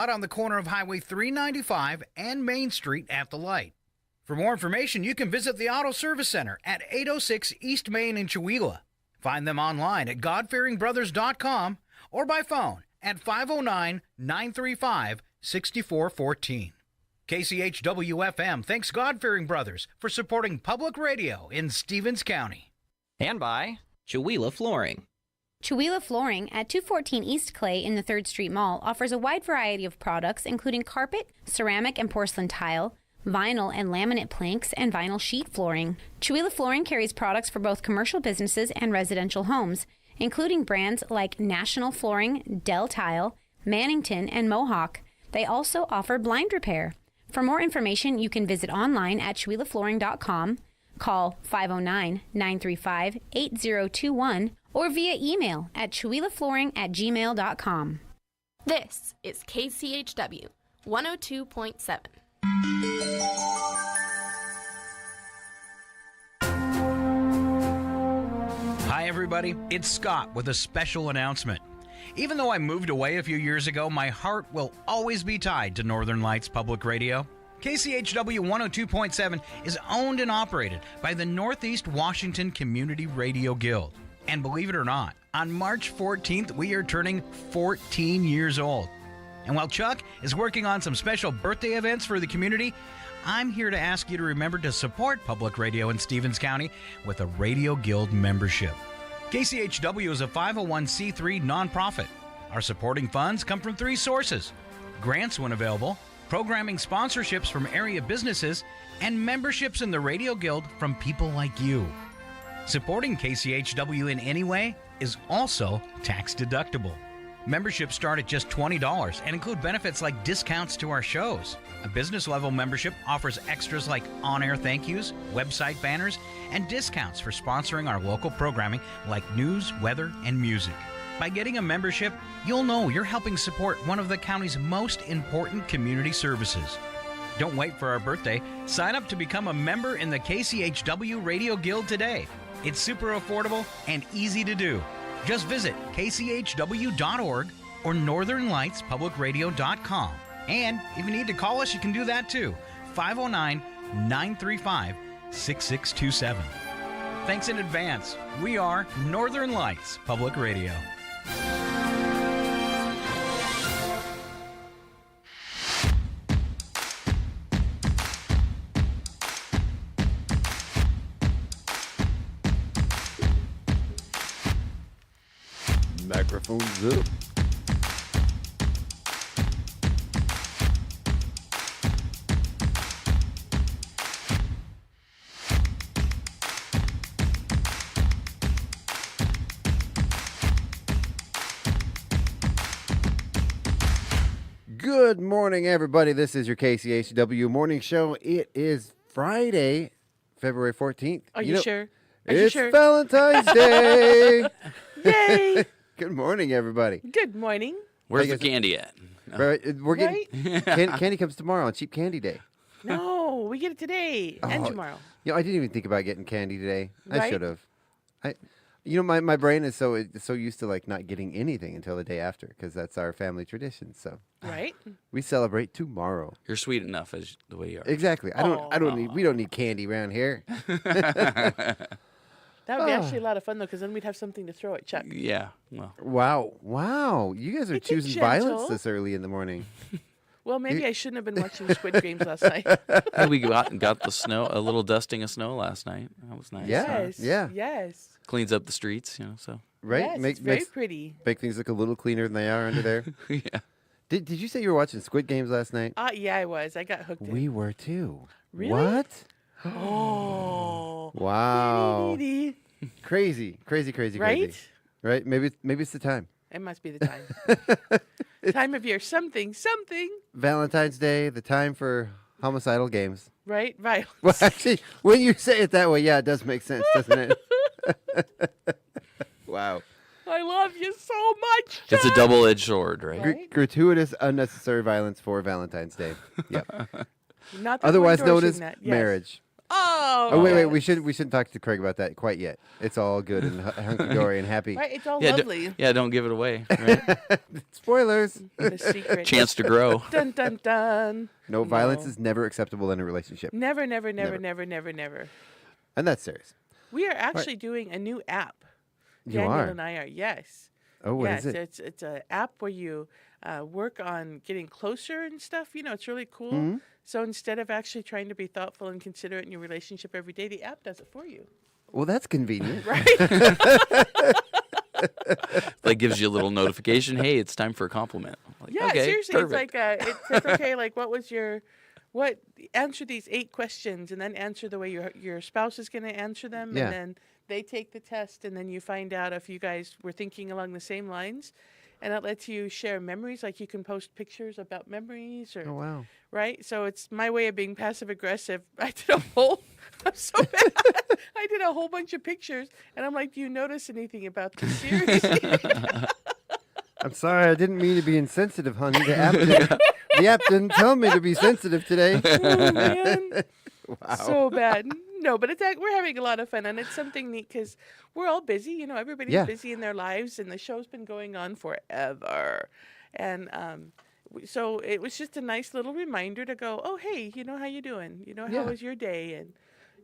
out on the corner of Highway 395 and Main Street at the light. For more information, you can visit the Auto Service Center at 806 East Main in Chewelah. Find them online at godfearingbrothers.com or by phone at 509-935-6414. KCHW-FM thanks God-Fearing Brothers for supporting public radio in Stevens County. And by Chewelah Flooring. Chewelah Flooring at 214 East Clay in the 3rd Street Mall offers a wide variety of products including carpet, ceramic and porcelain tile, vinyl and laminate planks, and vinyl sheet flooring. Chewelah Flooring carries products for both commercial businesses and residential homes, including brands like National Flooring, Dell Tile, Mannington, and Mohawk. They also offer blind repair. For more information, you can visit online at ChewelahFlooring.com, call 509-935-8021, or via email at ChewelahFlooring@gmail.com. This is KCHW 102.7. Hi, everybody. It's Scott with a special announcement. Even though I moved away a few years ago, my heart will always be tied to Northern Lights Public Radio. KCHW 102.7 is owned and operated by the Northeast Washington Community Radio Guild. And believe it or not, on March 14th, we are turning 14 years old. And while Chuck is working on some special birthday events for the community, I'm here to ask you to remember to support public radio in Stevens County with a Radio Guild membership. KCHW is a 501c3 nonprofit. Our supporting funds come from 3 sources: grants when available, programming sponsorships from area businesses, and memberships in the Radio Guild from people like you. Supporting KCHW in any way is also tax deductible. Memberships start at just $20 and include benefits like discounts to our shows. A business level membership offers extras like on-air thank yous, website banners, and discounts for sponsoring our local programming like news, weather, and music. By getting a membership, you'll know you're helping support one of the county's most important community services. Don't wait for our birthday. Sign up to become a member in the KCHW Radio Guild today. It's super affordable and easy to do. Just visit kchw.org or northernlightspublicradio.com. And if you need to call us, you can do that too. 509-935-6627. Thanks in advance. We are Northern Lights Public Radio. Microphones up. Good morning, everybody. This is your KCHW morning show. It is Friday, February 14th. Are you sure? Are It's you sure? Valentine's Day. Yay! Good morning, everybody. Good morning. Where's the candy at? Right, we're getting candy comes tomorrow on Cheap Candy Day. No, we get it today and tomorrow. You know, I didn't even think about getting candy today. I Right? should have. My brain is so used to like not getting anything until the day after because that's our family tradition. So Right? we celebrate tomorrow. You're sweet enough as the way you are. Exactly. We don't need candy around here. That would be actually a lot of fun, though, because then we'd have something to throw at Chuck. Yeah. Well, Wow. You guys are Make it choosing gentle. violence this early in the morning. Well, maybe I shouldn't have been watching Squid Games last night. hey, we got the snow, a little dusting of snow last night. That was nice. Yeah. Yes. Cleans up the streets, so. Right? Yes, it's very pretty. Make things look a little cleaner than they are under there. Yeah. Did you say you were watching Squid Games last night? Yeah, I was. I got hooked in. We were too. Really? What? Oh. Wow. Dee-dee-dee. Crazy. Right? Right? Maybe it's the time. It must be the time. Time of year. Something. Valentine's Day, the time for homicidal games. Right? Violence. Well, actually, when you say it that way, yeah, it does make sense, doesn't it? Wow. I love you so much, It's a Chuck. double-edged sword, right? Right? Gratuitous, unnecessary violence for Valentine's Day. Yep. Not that Otherwise we're known endorsing as that. Yes. marriage. Oh wait, we shouldn't talk to Craig about that quite yet. It's all good and hunky dory and happy. Right, it's all Yeah, lovely. don't give it away. Right? Spoilers. The secret. Chance to grow. Dun dun dun. No, violence is never acceptable in a relationship, Never, never, never, never, never, never. and that's serious. We are actually doing a new app. You Daniel are. and I are. Yes. Oh, what yes, is it? it's an app where you work on getting closer and stuff. You know, it's really cool. Mm-hmm. So instead of actually trying to be thoughtful and considerate in your relationship every day, the app does it for you. Well, that's convenient. Right? Like gives you a little notification. Hey, it's time for a compliment. Like, Yeah, okay, seriously. perfect. It's like it says, okay, like answer these 8 questions and then answer the way your spouse is going to answer them, Yeah. and then they take the test, and then you find out if you guys were thinking along the same lines, and it lets you share memories. Like you can post pictures about memories, or Oh wow. right. So it's my way of being passive aggressive. I'm so bad. I did a whole bunch of pictures, and I'm like, do you notice anything about the series? I'm sorry, I didn't mean to be insensitive, honey. The app didn't tell me to be sensitive today. Oh man. Wow. So bad. No, but we're having a lot of fun, and it's something neat because we're all busy. You know, everybody's Yeah. busy in their lives, and the show's been going on forever. And so it was just a nice little reminder to go, oh, hey, you know, how you doing? You know, how Yeah. was your day? And,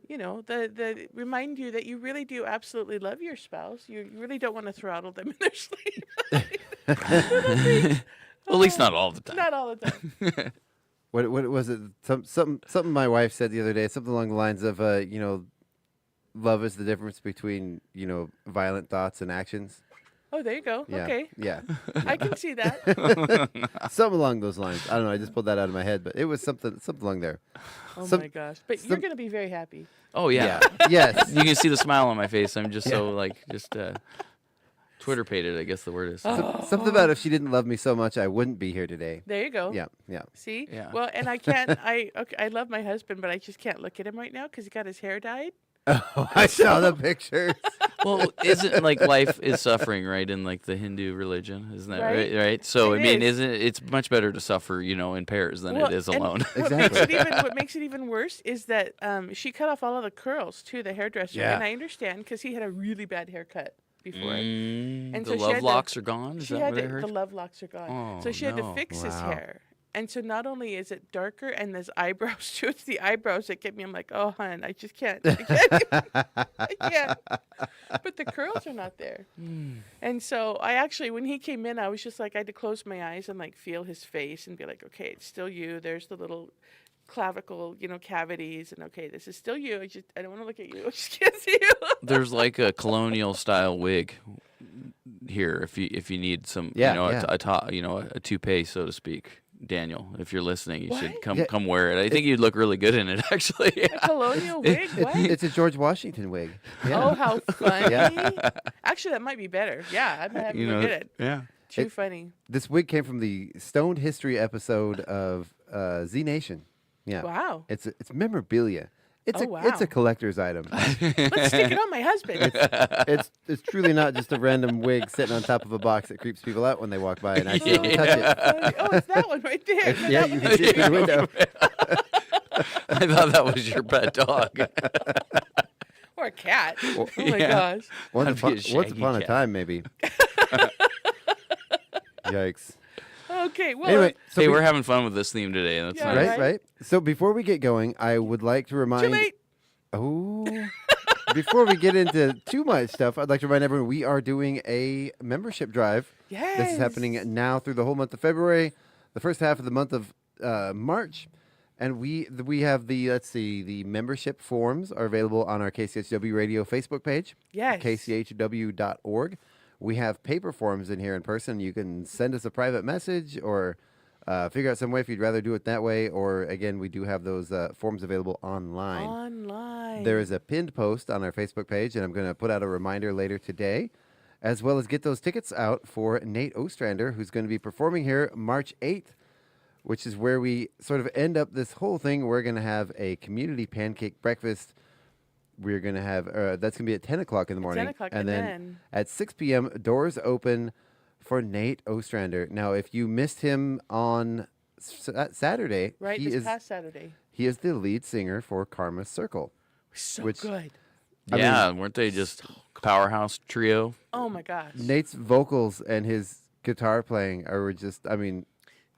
you know, the remind you that you really do absolutely love your spouse. You really don't want to throttle them in their sleep. Well, at least not all the time. Not all the time. What was it? Something my wife said the other day. Something along the lines of, love is the difference between violent thoughts and actions. Oh, there you go. Yeah. Okay. Yeah. I can see that. Something along those lines. I don't know. I just pulled that out of my head, but it was something along there. Oh, Some- my gosh. But you're going to be very happy. Oh yeah. Yes. You can see the smile on my face. I'm just so Twitter pated, I guess the word is. Something about if she didn't love me so much, I wouldn't be here today. There you go. Yeah. Yeah. See? Yeah. Well, and I can't. I love my husband, but I just can't look at him right now because he got his hair dyed. Oh, I saw the pictures. Well, isn't like life is suffering, right? In like the Hindu religion, isn't that Right. right? So It I mean, is. isn't it's much better to suffer, in pairs than it is and alone. Exactly. What makes it even worse is that she cut off all of the curls too, the hairdresser. Yeah. And I understand because he had a really bad haircut before. And The so she love had to- locks are gone. Is She that had what I to, heard? the love locks are gone. So Oh, she had to no. fix his Wow. hair. And so not only is it darker and there's eyebrows too, it's the eyebrows that get me. I'm like, oh, hon, I just can't. I can't. But the curls are not there. And so I actually, when he came in, I was just like, I had to close my eyes and like feel his face and be like, okay, it's still you. There's the little clavicle, cavities. And okay, this is still you. I don't want to look at you. I just can't see you. There's like a colonial style wig here if you need some a toupee, so to speak. Daniel, if you're listening, you should What? come wear it. I think you'd look really good in it, actually. A colonial wig? What? It's a George Washington wig. Yeah. Oh, how funny. Yeah. Actually, that might be better. Yeah, I'm happy to get it. Yeah. Too funny. This wig came from the Stoned History episode of Z Nation. Yeah. Wow. It's memorabilia. It's Oh, it's wow. a collector's item. Let's stick it on my husband. It's truly not just a random wig sitting on top of a box that creeps people out when they walk by and accidentally touch it. Oh, it's that one right there. No, Yeah, that you one- can see it through the window. I thought that was your pet dog. Or a cat. Oh my Yeah. gosh. Once That'd be a once shaggy upon a cat. time, maybe. Yikes. Okay, well, Anyway, so Hey, we- we're having fun with this theme today. That's Yeah, nice. right, right. So before we get going, I would like to remind. too late. Oh. Before we get into too much stuff, I'd like to remind everyone we are doing a membership drive. Yes. This is happening now through the whole month of February, the first half of the month of March, and we have the membership forms are available on our KCHW Radio Facebook page, Yes. kchw.org. We have paper forms in here in person. You can send us a private message or figure out some way if you'd rather do it that way. Or again, we do have those forms available online. Online. There is a pinned post on our Facebook page, and I'm going to put out a reminder later today, as well as get those tickets out for Nate Ostrander, who's going to be performing here March 8th, which is where we sort of end up this whole thing. We're going to have a community pancake breakfast. We're going to have, that's going to be at 10 o'clock in the morning. 10 o'clock, and and then then- at 6 p.m., doors open for Nate Ostrander. Now, if you missed him on Saturday, Right, he this is past Saturday. he is the lead singer for Karma Circle. So which, good. Yeah, weren't they just powerhouse trio? Oh my gosh. Nate's vocals and his guitar playing are just, I mean,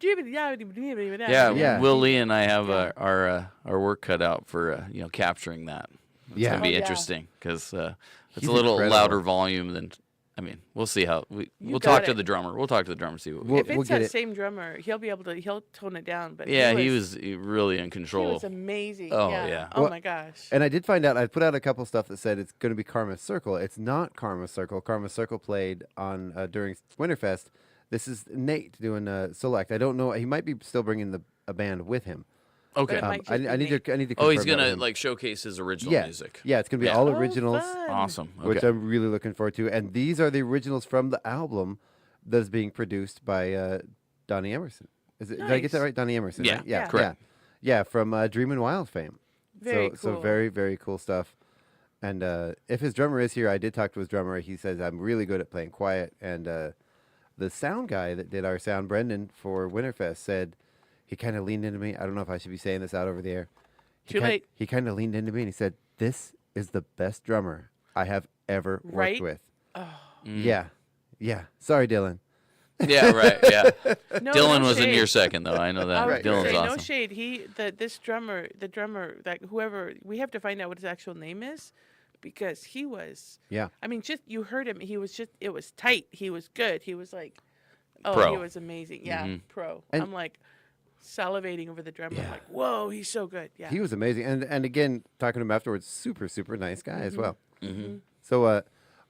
Yeah, Will Lee and I have our work cut out for capturing that. It's gonna be interesting because it's a little louder volume than. I mean, we'll see how we'll talk to the drummer. We'll talk to the drummer, see what. If it's that same drummer, he'll tone it down. But he was really in control. He was amazing. Oh yeah. Oh my gosh. And I did find out. I put out a couple stuff that said it's going to be Karma Circle. It's not Karma Circle. Karma Circle played on during Winterfest. This is Nate doing a solo act. I don't know. He might be still bringing a band with him. Okay. I need to. Oh, he's gonna showcase his original music. Yeah, it's gonna be all originals. Awesome. Okay. Which I'm really looking forward to. And these are the originals from the album that's being produced by Donnie Emerson. Did I get that right? Donnie Emerson. Yeah. Right? Yeah. Correct. Yeah, from Dream and Wild fame. Very cool. So very, very cool stuff. And if his drummer is here, I did talk to his drummer. He says I'm really good at playing quiet. And the sound guy that did our sound, Brendan, for Winterfest said. He kind of leaned into me. I don't know if I should be saying this out over the air. Too late. He kind of leaned into me and he said, "This is the best drummer I have ever worked with." Oh. Yeah. Sorry, Dylan. Yeah, right. Yeah. Dylan no was in shade. your second though. I know that. I was Dylan's gonna say, awesome. No shade. The drummer, that whoever, we have to find out what his actual name is, because he was. Yeah. I mean, just you heard him. It was tight. He was good. He was like, Pro. he was amazing. Yeah, pro. And I'm like salivating over the drummer. Yeah. I'm like, whoa, he's so good. Yeah. He was amazing. And again, talking to him afterwards, super, super nice guy as well. Mm-hmm. So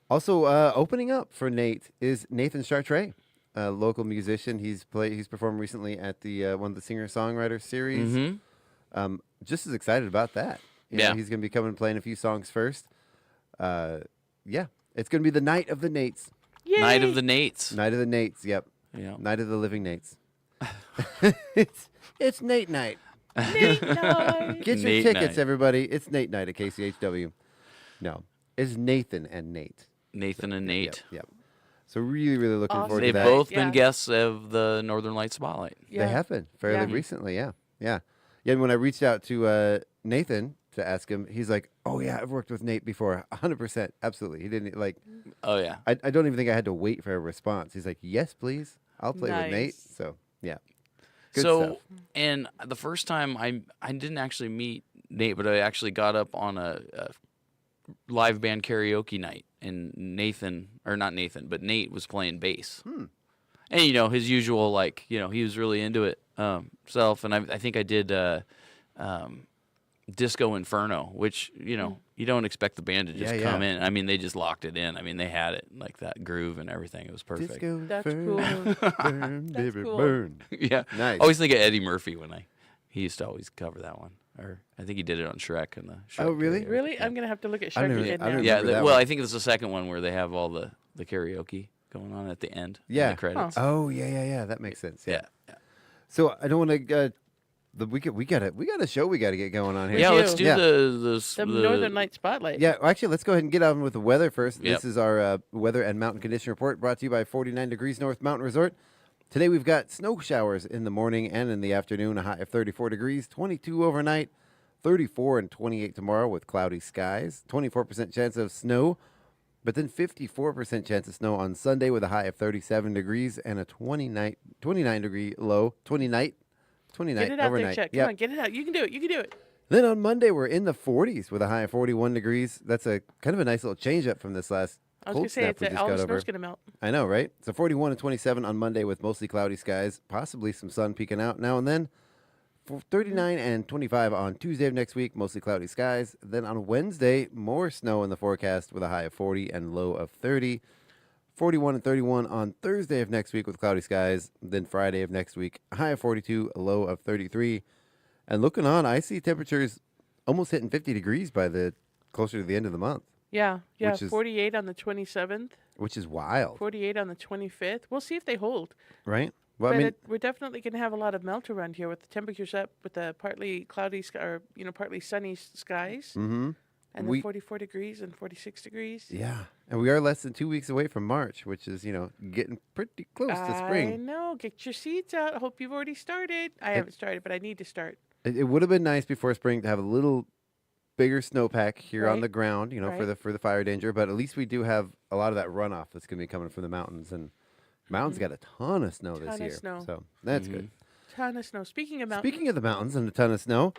also opening up for Nate is Nathan Chartre, a local musician. He's performed recently at the one of the singer-songwriter series. Mm-hmm. Just as excited about that. You know, Yeah. he's going to be coming and playing a few songs first. Yeah. It's going to be the Night of the Nates. Yay! Night of the Nates. Night of the Nates, yep. Yeah. Night of the Living Nates. it's Nate Night. Nate night. Get your Nate tickets, night. everybody. It's Nate Night at KCHW. No, it's Nathan and Nate. Nathan and Nate. Yep. So really, really looking Awesome. forward They've to that. both Yeah. been guests of the Northern Lights Spotlight. Yeah. They have been fairly Yeah. recently, yeah. And when I reached out to Nathan to ask him, he's like, "Oh yeah, I've worked with Nate before, 100%, absolutely." He didn't like. Oh yeah. I don't even think I had to wait for a response. He's like, "Yes, please, I'll play with Nate." Nice. So yeah. Good So, stuff. and the first time I didn't actually meet Nate, but I actually got up on a live band karaoke night, and Nate was playing bass. And his usual, like, he was really into it himself, and I think I did Disco Inferno, which you don't expect the band to just come in. I mean, they just locked it in. I mean, they had it like that groove and everything. It was perfect. Disco That's burn, cool. burn, That's baby, cool. burn. Yeah. Nice. I always think of Eddie Murphy he used to always cover that one. Or I think he did it on Shrek and the Shrek. Oh, really? karaoke. Really? I'm gonna have to look at I don't Shrek even- again I don't now. even- Yeah. remember that Well, one. I think it's the second one where they have all the karaoke going on at the end. in Yeah. The credits. Oh yeah. That makes sense. Yeah. Yeah. So I don't want to. We got a show we got to get going on here. Yeah, do. let's do Yeah. The Northern Light Spotlight. Yeah, well, actually, let's go ahead and get on with the weather first. Yep. This is our weather and mountain condition report brought to you by 49 Degrees North Mountain Resort. Today we've got snow showers in the morning and in the afternoon, a high of 34 degrees, 22 overnight, 34 and 28 tomorrow with cloudy skies, 24% chance of snow, but then 54% chance of snow on Sunday with a high of 37 degrees and a 29 degree low, 29 Get it out overnight. there, Chuck. Come Yep. on, get it out. You can do it. You can do it. Then on Monday, we're in the 40s with a high of 41 degrees. That's a kind of a nice little change up from this last I was cold gonna say snap we just all got the over. snow's gonna melt. I know, right? So 41 and 27 on Monday with mostly cloudy skies, possibly some sun peeking out now and then. 39 and 25 on Tuesday of next week, mostly cloudy skies. Then on Wednesday, more snow in the forecast with a high of 40 and low of 30. 41 and 31 on Thursday of next week with cloudy skies. Then Friday of next week, a high of 42, a low of 33. And looking on, I see temperatures almost hitting 50 degrees by the closer to the end of the month, Yeah. Which is- 48 on the 27th. which is wild, 48 on the 25th. We'll see if they hold. right? Well, But I mean, we're definitely going to have a lot of melt around here with the temperatures up, with the partly cloudy sky, or partly sunny skies, mm-hmm. and We- then 44 degrees and 46 degrees. Yeah, and we are less than 2 weeks away from March, which is getting pretty close to I spring. know. Get your seeds out. I hope you've already started. I haven't started, but I need to start. It would have been nice before spring to have a little bigger snowpack here on Right. the ground, you know, Right. for the fire danger. But at least we do have a lot of that runoff that's going to be coming from the mountains, and mountains got a ton of snow this Ton of year, snow. so that's good. Ton of snow. Speaking of mountains. Speaking of the mountains and a ton of snow,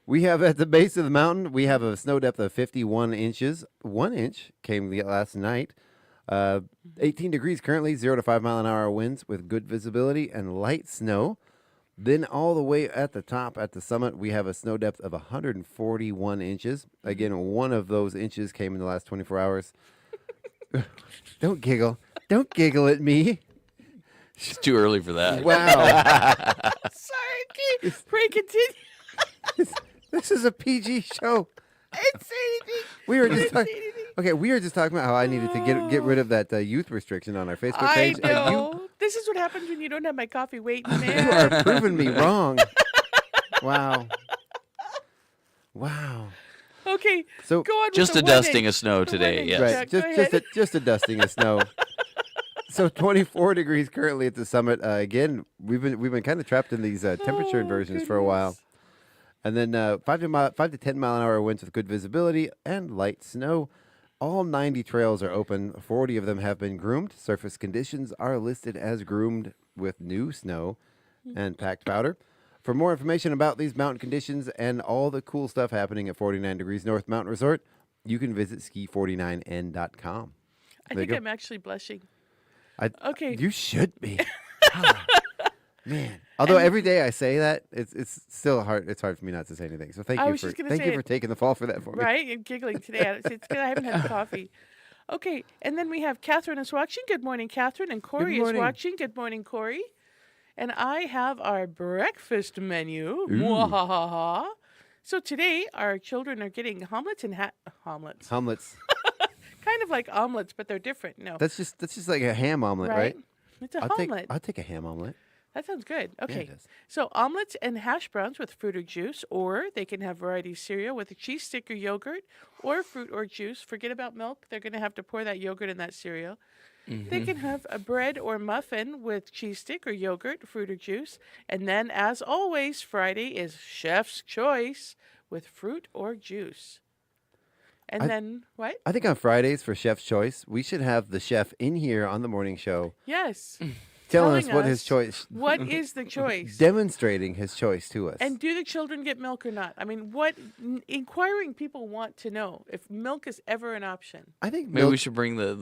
we have at the base of the mountain, we have a snow depth of 51 inches. 1 inch came last night. 18 degrees currently, 0 to 5 mile an hour winds with good visibility and light snow. Then all the way at the top, at the summit, we have a snow depth of 141 inches. Again, one of those inches came in the last 24 hours. Don't giggle. Don't giggle at me. It's too early for that. Wow. Sorry, okay. Pray continue. This is a PG show. I didn't say anything. We were I just didn't talking. say anything. Okay, we were just talking about how I needed to get rid of that youth restriction on our Facebook I page. know. This is what happens when you don't have my coffee waiting, You man. are proving me wrong. Wow. Wow. Okay, So go on. Just with a the one dusting inch. of snow The today, 1 inch, yes. right, Chuck, go just ahead. just a dusting of snow. So 24 degrees currently at the summit. Again, we've been kind of trapped in these temperature Oh, inversions for a while. goodness. And then 5 to 10 mile an hour winds with good visibility and light snow. All 90 trails are open. 40 of them have been groomed. Surface conditions are listed as groomed with new snow and packed powder. For more information about these mountain conditions and all the cool stuff happening at 49 Degrees North Mountain Resort, you can visit ski49n.com. I There you think go. I'm actually blushing. You Okay. should be. Ah, man. Although every day I say that, it's still hard. It's hard for me not to say anything. So thank I you was for just gonna thank say you it. for taking the fall for that for me. Right? You're giggling today. It's because I haven't had coffee. Okay, and then we have Catherine is watching. Good morning, Catherine. And Corey is morning. watching. Good morning, Corey. And I have our breakfast menu. Ooh. Mwahaha. So today our children are getting omelets and omelets. Omelets. Kind of like omelets, but they're different. No. That's just like a ham omelet, right? It's a I'll omelet. take a ham omelet. That sounds good. Okay. does. So omelets and hash browns with fruit or juice, or they can have variety cereal with a cheese stick or yogurt, or fruit or juice. Forget about milk. They're going to have to pour that yogurt in that cereal. They can have a bread or muffin with cheese stick or yogurt, fruit or juice. And then, as always, Friday is chef's choice with fruit or juice. And then, what? I think on Fridays for Chef's Choice, we should have the chef in here on the morning show Yes. telling us Telling what his us choice, What is the choice? demonstrating his choice to us. And do the children get milk or not? I mean, what inquiring people want to know if milk is ever an option. I think Maybe milk, we should bring the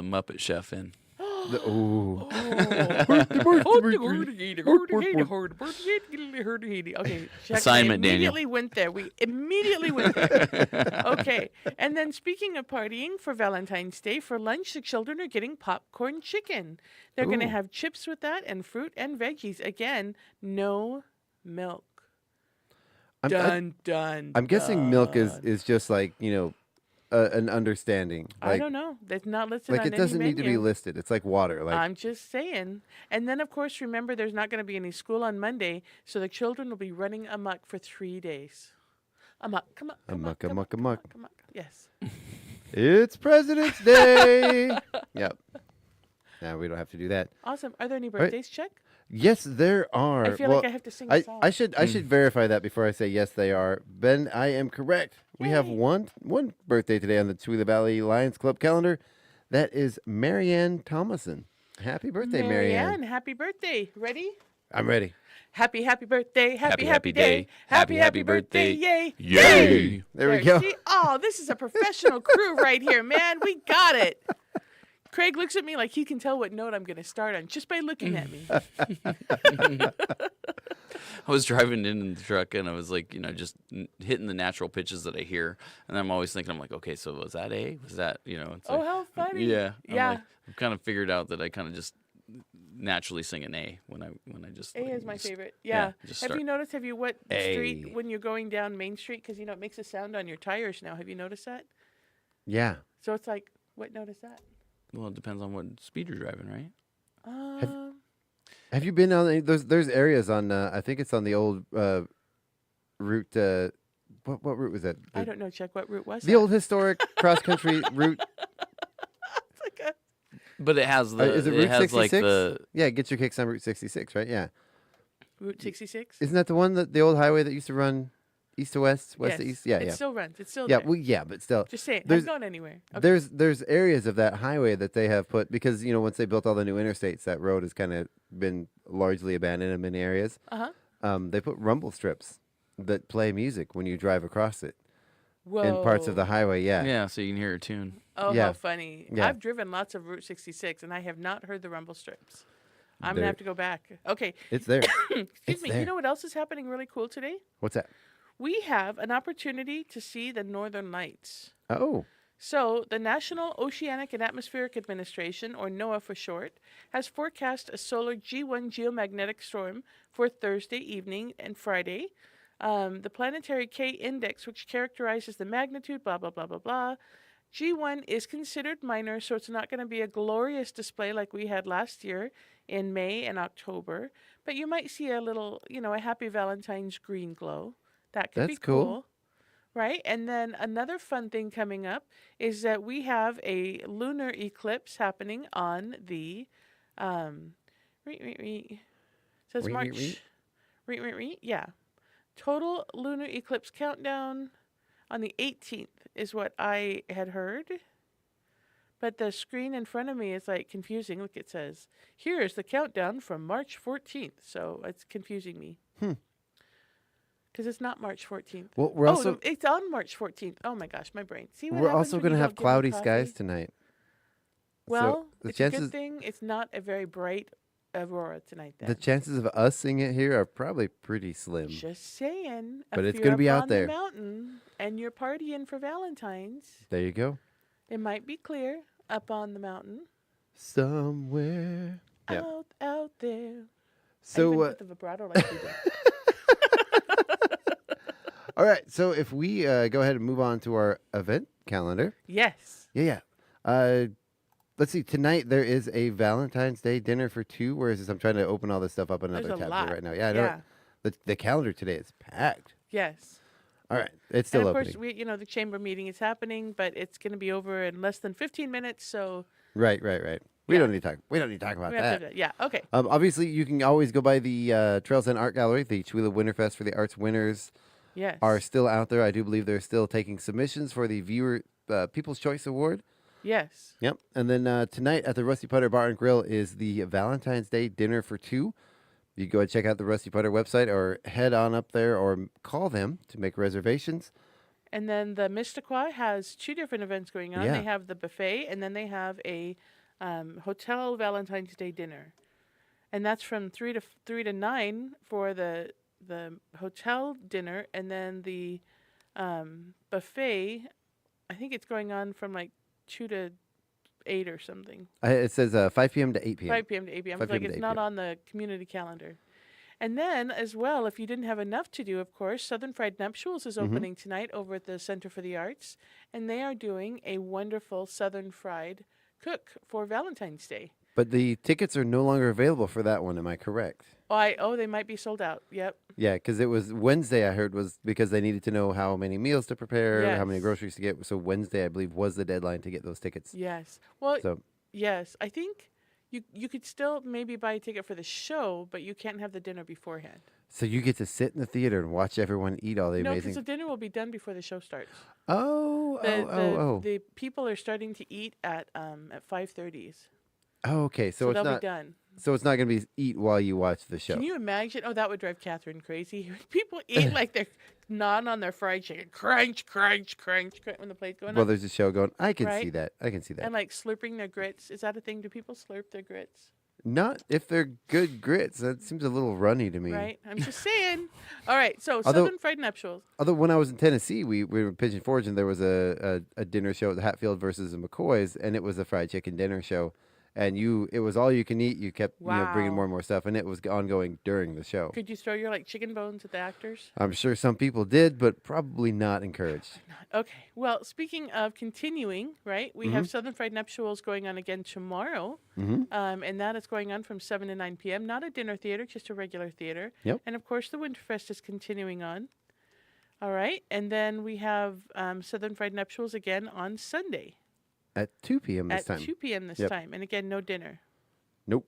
Muppet Chef in. ooh. Okay, Jack, Assignment, we Daniel. immediately went there. We immediately went there. Okay, and then speaking of partying for Valentine's Day, for lunch the children are getting popcorn chicken. They're going to Ooh. have chips with that and fruit and veggies. Again, no milk. I'm guessing milk is just like, an understanding. I don't know. That's not listed Like on it doesn't any need to be menu. listed. It's like water. Like I'm just saying. And then, of course, remember, there's not going to be any school on Monday, so the children will be running amok for 3 days. Amok, amok, Amok, amok, amok, amok. amok. Yes. It's President's Day. Yep. Now we don't have to do that. Awesome. Are there any right. birthdays, Chuck? Yes, there are. I feel like I have to sing a song. I should verify that before I say yes, they are. Ben, I am correct. We have Yay. one birthday today on the Tuila Valley Lions Club calendar. That is Marianne Thomason. Happy birthday, Marianne. Happy birthday. Ready? I'm ready. Happy birthday. Happy happy day. day. Happy birthday. Yay. Yay! There we go. See? Oh, this is a professional crew right here, man. We got it. Craig looks at me like he can tell what note I'm going to start on just by looking at me. I was driving in the truck and I was like, just hitting the natural pitches that I hear, and I'm always thinking, I'm like, okay, so was that A? Was that, It's Oh, like, how funny. yeah, Yeah. I've kind of figured out that I kind of just naturally sing an A when I just. A like, is my just- favorite. Yeah. just Have start. you noticed, what A. street when you're going down Main Street? Because, it makes a sound on your tires now. Have you noticed that? Yeah. So it's like, what note is that? Well, it depends on what speed you're driving, right? Have you been on there's areas on I think it's on the old route what route was that? I don't know, Chuck. What route was The that? old historic cross country route. It's like a But it has the. Is it it Route has 66? like the. Yeah, get your kicks on Route 66, right? Yeah. Route 66. Isn't that the one the old highway that used to run east to west, west to Yes. east. Yeah, It yeah. still runs. It's still Yeah, there. well, yeah, but still. Just saying. There's- Haven't gone anywhere. Okay. There's areas of that highway that they have put because once they built all the new interstates, that road has kind of been largely abandoned in many areas. They put rumble strips that play music when you drive across it Whoa. in parts of the highway. Yeah, Yeah, so you can hear a tune. Oh, Yeah. how funny. Yeah. I've driven lots of Route 66, and I have not heard the rumble strips. I'm going There- to have to go back. Okay. it's there. Excuse It's me. there. You know what else is happening really cool today? What's that? We have an opportunity to see the Northern Lights. Oh, So, the National Oceanic and Atmospheric Administration, or NOAA for short, has forecast a solar G1 geomagnetic storm for Thursday evening and Friday. The planetary K index, which characterizes the magnitude, blah, blah, blah, blah, blah. G1 is considered minor, so it's not going to be a glorious display like we had last year in May and October. But you might see a little, a happy Valentine's green glow. That could be That's cool. cool. Right? And then another fun thing coming up is that we have a lunar eclipse happening on the says Reet, March reet, reet? yeah. Total lunar eclipse countdown on the 18th is what I had heard. But the screen in front of me is like confusing. Look, it says, "Here is the countdown from March 14th." So it's confusing me. Because it's not March 14th. well, we're also It's on March 14th. Oh my gosh, my brain. See what we're happens also when going to you have don't give me cloudy coffee? skies tonight. Well, the it's a chances good thing it's not a very bright aurora tonight. Then the chances of us seeing it here are probably pretty slim. just saying. But if it's you're gonna be up out on there. the mountain and you're partying for Valentine's, There you go. it might be clear up on the mountain. Somewhere. Yeah. Out there. I So even put the vibrato like we did. all right. So if we go ahead and move on to our event calendar. Yes. Yeah. Let's see. Tonight there is a Valentine's Day dinner for two. Where is this? I'm trying to open all this stuff up on another There's a tab lot. here right now. Yeah, I know. Yeah. The calendar today is packed. Yes. All right. It's still And of opening. course, the chamber meeting is happening, but it's going to be over in less than 15 minutes. So Right. We Yeah. don't need to talk. We don't need to talk about we have that. to. Yeah. Okay. Obviously, you can always go by the Trails and Art Gallery. The Chewila Winterfest for the Arts winners Yes. are still out there. I do believe they're still taking submissions for the Viewer People's Choice Award. Yes. Yep. And then tonight at the Rusty Putter Bar and Grill is the Valentine's Day dinner for two. You go and check out the Rusty Putter website or head on up there or call them to make reservations. And then the Mistaqua has two different events going on. Yeah. They have the buffet, and then they have a hotel Valentine's Day dinner, and that's from 3 to 9 for the hotel dinner, and then the buffet. I think it's going on from like 2 to 8 or something. It says 5 p.m. to 8 p.m. 5 p.m. to 8 p.m. 5 It's like p.m. to it's 8 not p.m. on the community calendar. And then, as well, if you didn't have enough to do, of course, Southern Fried Nuptials is Mm-hmm. opening tonight over at the Center for the Arts, and they are doing a wonderful Southern fried cook for Valentine's Day. But the tickets are no longer available for that one. Am I correct? They might be sold out. Yep. Yeah, because it was Wednesday, I heard, was because they needed to know how many meals to prepare, how many Yes. groceries to get. So Wednesday, I believe, was the deadline to get those tickets. Yes. Well, So yes. I think you could still maybe buy a ticket for the show, but you can't have the dinner beforehand. so you get to sit in the theater and watch everyone eat all the No, amazing. because the dinner will be done before the show starts. Oh. The people are starting to eat at 5:30. Oh, okay. So, So it's they'll not. be done. So it's not going to be eat while you watch the show. Can you imagine? Oh, that would drive Catherine crazy. People eat like they're gnawing on their fried chicken. Crunch, crunch, crunch, crunch when the plate's going Well, up. there's a show going. I can see Right? that. I can see that. And like slurping their grits. Is that a thing? Do people slurp their grits? Not if they're good grits. That seems a little runny to me. Right? I'm just saying. All right. So Although- Southern Fried Nuptials. Although when I was in Tennessee, we were in Pigeon Forge, and there was a dinner show at the Hatfield versus the McCoys, and it was a fried chicken dinner show. And it was all you can eat. You kept bringing Wow. more and more stuff, and it was ongoing during the show. Could you throw your like chicken bones at the actors? I'm sure some people did, but probably not encouraged. Okay. Well, speaking of continuing, right? We Mm-hmm. have Southern Fried Nuptials going on again tomorrow. And that is going on from 7 to 9 p.m. Not a dinner theater, just a regular theater. Yep. And of course, the Winterfest is continuing on. All right. And then we have Southern Fried Nuptials again on Sunday At 2 p.m. this at time. 2 p.m. this Yep. time. And again, no dinner. Nope.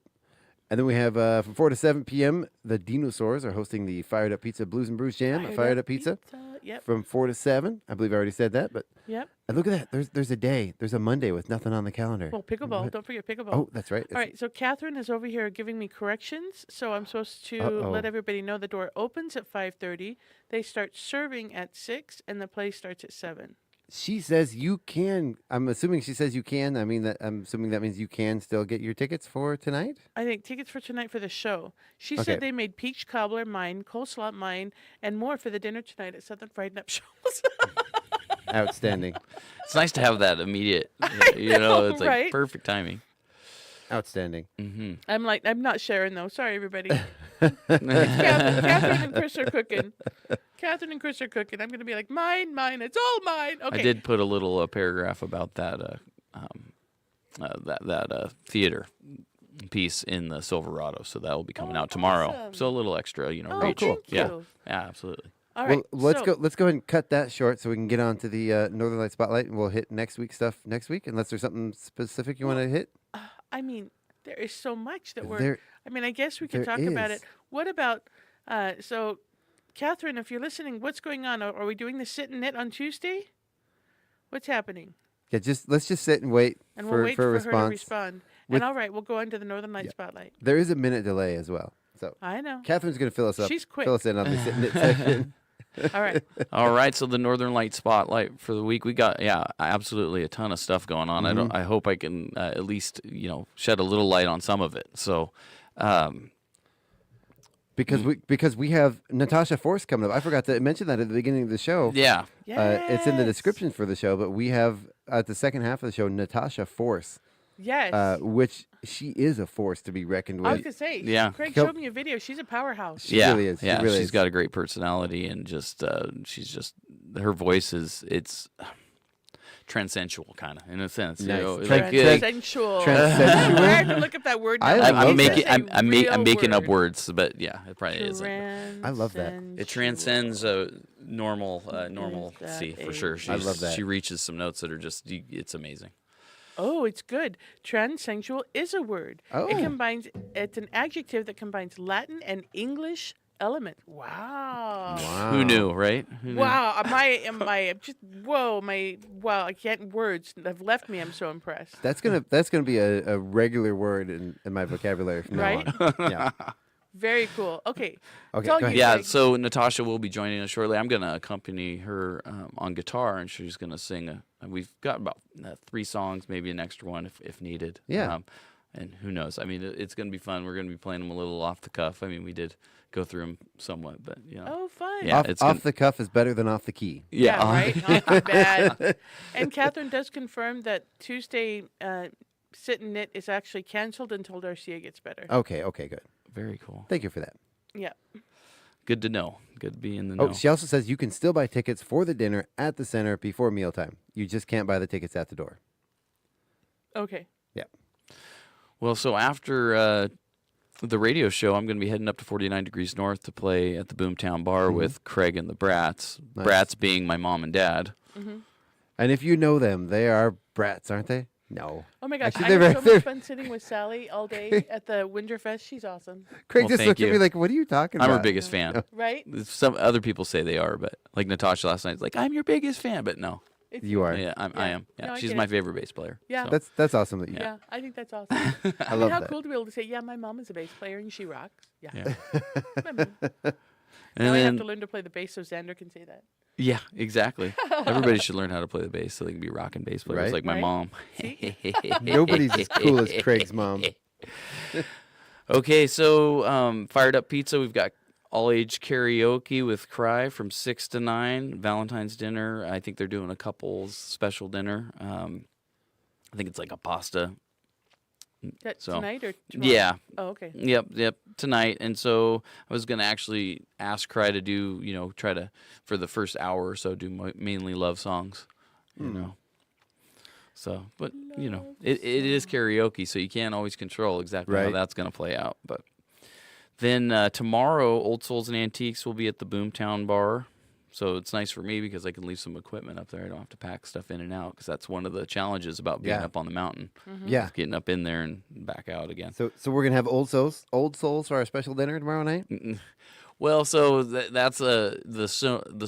And then we have from 4 to 7 p.m. the Dinosaurs are hosting the Fired Up Pizza Blues and Brews Jam at Fired Up Pizza. Yep. from 4 to 7. I believe I already said that, but Yep. and look at that. There's a day. There's a Monday with nothing on the calendar. Well, pickleball. What? Don't forget pickleball. Oh, that's right. All right, so Catherine is over here giving me corrections. So I'm supposed to let everybody know the door opens at 5:30. They start serving at 6, and the play starts at 7. She says you can. I'm assuming she says you can. I'm assuming that means you can still get your tickets for tonight. I think tickets for tonight for the show. She Okay. said they made peach cobbler, mine, coleslaw, mine, and more for the dinner tonight at Southern Fried Up Shows. Outstanding. It's nice to have that immediate. know, It's like right? perfect timing. Outstanding. I'm not sharing though. Sorry, everybody. Catherine and Chris are cooking. Catherine and Chris are cooking. I'm going to be like, mine. It's all mine. Okay. I did put a little paragraph about that theater piece in the Silverado, so that will be coming out tomorrow. awesome. So a little extra, Oh, reach. thank Yeah, you. yeah, absolutely. All right. Well, let's so- go. Let's go ahead and cut that short so we can get on to the Northern Light Spotlight, and we'll hit next week's stuff next week. Unless there's something specific you want to hit. I mean, there is so much that we're. There- I mean, I guess we could there talk about is. it. What about? So, Catherine, if you're listening, what's going on? Are we doing the sit and knit on Tuesday? What's happening? Yeah, let's just sit and wait And for we'll wait for a for her response. to respond. With- And all right, we'll go on to the Northern Light Spotlight. There is a minute delay as well, so I know. Catherine's going to fill us up. She's quick. Fill us in on the sit and knit section. All right. All right, so the Northern Light Spotlight for the week, we got absolutely a ton of stuff going on. I hope I can at least shed a little light on some of it. So, Because we have Natasha Force coming up. I forgot to mention that at the beginning of the show. yeah, It's in the Yes. description for the show, but we have at the second half of the show Natasha Force, Yes. which she is a force to be reckoned I was with. gonna say. Yeah. Craig Come- showed me a video. She's a powerhouse. She yeah, really is. She yeah. really She's is. got a great personality, and just she's just her voice it's transsensual kind of in a sense. Nice. Like, Transensual. Transensual? I have to look up that word. I now. love I'm that. making It's a I'm real making up word. words, but yeah, it probably isn't. I love that. It transcends normalcy that for a sure. I love that. She reaches some notes that are just it's amazing. Oh, it's good. Transensual is a word. Oh. It's an adjective that combines Latin and English elements. Wow. Wow. Who knew, right? Who knew? Wow. I can't words have left me. I'm so impressed. That's gonna be a regular word in my vocabulary from Right? now on. Yeah. Very cool. Okay. Okay, It's all go ahead. you, Yeah, Greg. so Natasha will be joining us shortly. I'm going to accompany her on guitar, and she's going to sing. We've got about 3 songs, maybe an extra one if needed. Yeah. And who knows? I mean, it's going to be fun. We're going to be playing them a little off the cuff. I mean, we did go through them somewhat, but Oh, fun. Yeah, off it's off gonna- the cuff is better than off the key. Yeah, right? Not too bad. And Catherine does confirm that Tuesday Sit and Knit is actually canceled until Darcia gets better. Okay, good. Very cool. Thank you for that. Yeah. Good to know. Good to be in the know. Oh, she also says you can still buy tickets for the dinner at the center before mealtime. You just can't buy the tickets at the door. Okay. Yeah. Well, so after the radio show, I'm going to be heading up to 49 Degrees North to play at the Boomtown Bar with Craig and the Brats. Nice. Brats being my mom and dad. And if you know them, they are brats, aren't they? No. Oh my gosh, Actually, I they're had very- so much fun sitting with Sally all day at the Winterfest. She's awesome. Craig Well, just thank looked at me you. like, "What are you talking I'm about?" her biggest fan. Right? Some other people say they are, but like Natasha last night was like, I'm your biggest fan, but no. It's- You are. Yeah, I Yeah. am. Yeah, No, I she's get my it. favorite bass player. Yeah. so. That's awesome that you. Yeah, I think that's awesome. I love How that. cool to be able to say, yeah, my mom is a bass player and she rocks. Yeah. Yeah. My mom. And Now I have then, to learn to play the bass so Xander can say that. yeah, exactly. Everybody should learn how to play the bass so they can be rocking bass players Right. like my Right. mom. Nobody's as cool as Craig's mom. Okay, so Fired Up Pizza, we've got all age karaoke with Cry from 6 to 9. Valentine's dinner, I think they're doing a couple's special dinner. I think it's like a pasta. That So, tonight or tomorrow? Yeah. Oh, okay. Yep, tonight. And so I was going to actually ask Cry to do, try to, for the first hour or so, do mainly love songs, you know. So, but, it is karaoke, so you can't always control exactly how Right. that's going to play out. But then tomorrow, Old Souls and Antiques will be at the Boomtown Bar. So it's nice for me because I can leave some equipment up there. I don't have to pack stuff in and out because that's one of the challenges about being Yeah. up on the mountain. Yeah. Getting up in there and back out again. So we're gonna have old souls for our special dinner tomorrow night. Well, so that's the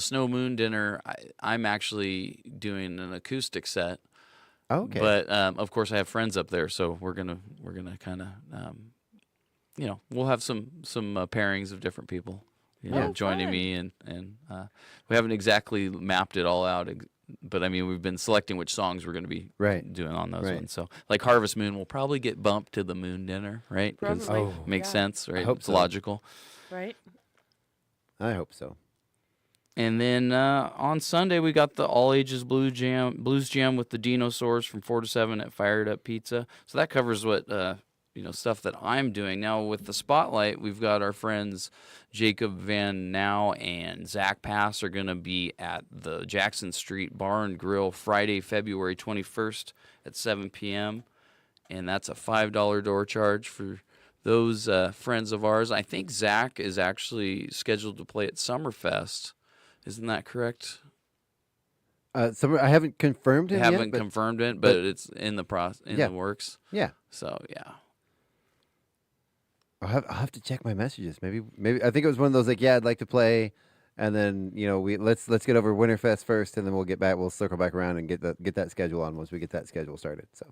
Snow Moon dinner. I'm actually doing an acoustic set. Okay. But of course, I have friends up there, so we're gonna kind of we'll have some pairings of different people joining fun. me, and we haven't exactly mapped it all out. But I mean, we've been selecting which songs we're going to be doing on those ones. So, like Harvest Moon will probably get bumped to the Moon dinner, right? 'Cause Probably. makes sense, right? hope It's so. logical. Right? I hope so. And then on Sunday we got the all ages blues jam with the dinosaurs from 4 to 7 at Fired Up Pizza. So that covers what stuff that I'm doing now. With the spotlight, we've got our friends Jacob Van Now and Zach Pass are going to be at the Jackson Street Bar and Grill Friday, February 21st at 7 p.m. And that's a $5 door charge for those friends of ours. I think Zach is actually scheduled to play at Summerfest. Isn't that correct? I haven't confirmed him Haven't yet. But confirmed it, but it's in the the works. yeah, So yeah. I'll have to check my messages. Maybe I think it was one of those like, yeah, I'd like to play, and then let's get over Winterfest first, and then we'll get back. We'll circle back around and get that schedule on once we get that schedule started. So.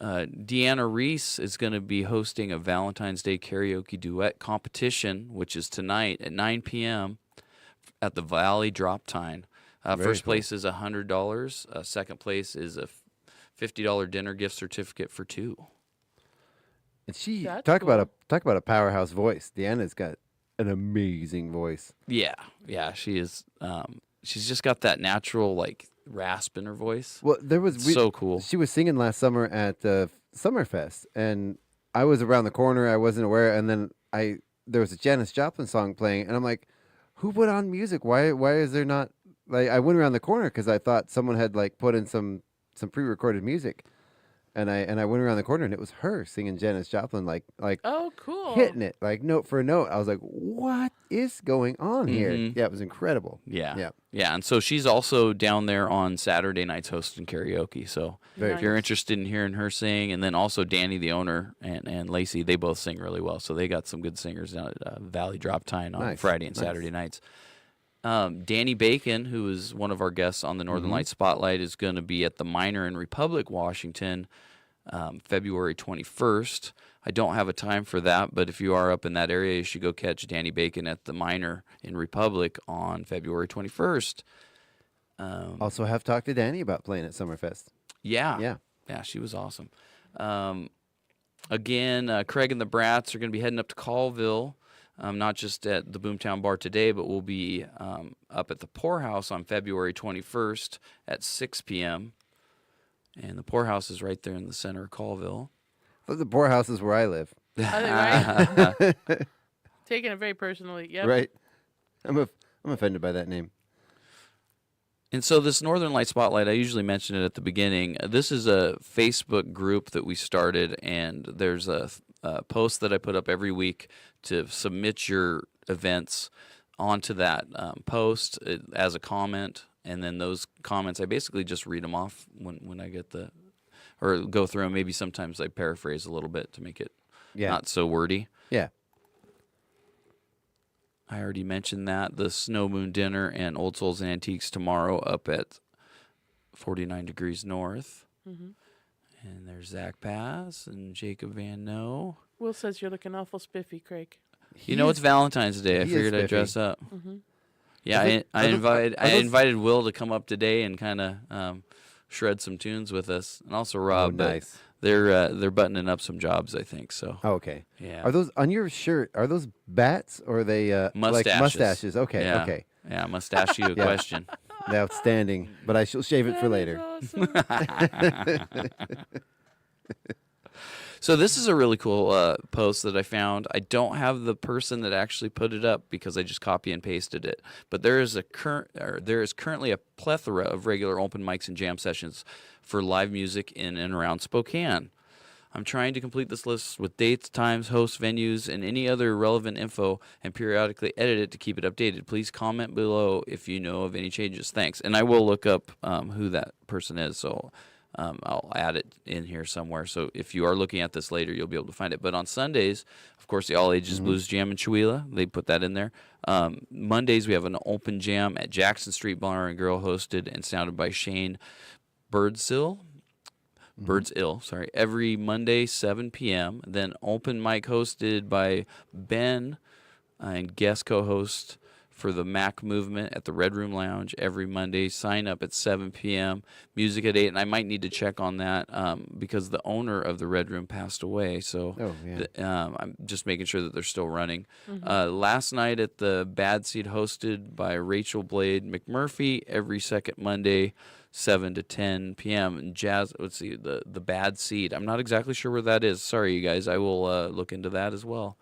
Deanna Reese is going to be hosting a Valentine's Day karaoke duet competition, which is tonight at 9 p.m. at the Valley Drop Time. First place is $100. Second place is a $50 dinner gift certificate for 2. And she That's talk about cool. a powerhouse voice. Deanna's got an amazing voice. Yeah, she is. She's just got that natural like rasp in her voice. Well, So cool. She was singing last summer at Summerfest, and I was around the corner. I wasn't aware, and then there was a Janis Joplin song playing, and I'm like, who put on music? Why is there not? Like, I went around the corner because I thought someone had like put in some pre-recorded music, and I went around the corner, and it was her singing Janis Joplin, like Oh, cool. hitting it like note for note. I was like, what is going on here? Mhm. Yeah, it was incredible. Yeah. And so she's also down there on Saturday nights hosting karaoke. So Very if you're Nice. interested in hearing her sing, and then also Danny, the owner, and Lacey, they both sing really well. So they got some good singers down at Valley Drop Time on Nice, Friday and nice. Saturday nights. Danny Bacon, who is one of our guests on the Northern Mm-hmm. Lights Spotlight, is going to be at the Minor in Republic, Washington, February 21st. I don't have a time for that, but if you are up in that area, you should go catch Danny Bacon at the Minor in Republic on February 21st. Also, have talked to Danny about playing at Summerfest. Yeah, she was awesome. Again, Craig and the Brats are going to be heading up to Colville, not just at the Boomtown Bar today, but we'll be up at the Poorhouse on February 21st at 6 p.m. And the Poorhouse is right there in the center of Colville. But the poorhouse is where I live. Are they right? Taking it very personally. Yep. Right. I'm offended by that name. And so this Northern Light Spotlight, I usually mention it at the beginning. This is a Facebook group that we started, and there's a post that I put up every week to submit your events onto that post as a comment. And then those comments, I basically just read them off when I get or go through them. Maybe sometimes I paraphrase a little bit to make it not so wordy. Yeah. I already mentioned that. The Snow Moon Dinner and Old Souls and Antiques tomorrow up at 49 Degrees North. Mm-hmm. And there's Zach Pass and Jacob Van No. Will says you're looking awful spiffy, Craig. You know, it's Valentine's Day. I he is figured I'd spiffy. dress up. Mm-hmm. Yeah, I are those- invited Will to come up today and kind of shred some tunes with us, and also Rob. but nice. They're buttoning up some jobs, I think. So Oh, okay. yeah, Are those on your shirt? Are those bats or are they like Mustaches. mustaches? Okay. Yeah. Okay. Yeah, I must ask you a Yeah. question. Outstanding. But I shall shave it for later. So this is a really cool post that I found. I don't have the person that actually put it up because I just copy and pasted it. But there is currently a plethora of regular open mics and jam sessions for live music in and around Spokane. I'm trying to complete this list with dates, times, hosts, venues, and any other relevant info, and periodically edit it to keep it updated. Please comment below if you know of any changes. Thanks. And I will look up who that person is. So I'll add it in here somewhere. So if you are looking at this later, you'll be able to find it. But on Sundays, of course, the All Ages Blues Jam in Chewelah, they put that in there. Mondays, we have an open jam at Jackson Street Bar and Grill, hosted and sounded by Shane Birdsill. Birds-Ill, every Monday, 7 p.m. Then open mic hosted by Ben and guest co-host for the Mac Movement at the Red Room Lounge every Monday. Sign up at 7 p.m. Music at 8, and I might need to check on that because the owner of the Red Room passed away. So I'm just making sure that they're still running. Last night at the Bad Seed, hosted by Rachel Blade McMurphy, every second Monday, 7 to 10 p.m. And jazz, let's see, the Bad Seed. I'm not exactly sure where that is. Sorry, you guys. I will look into that as well.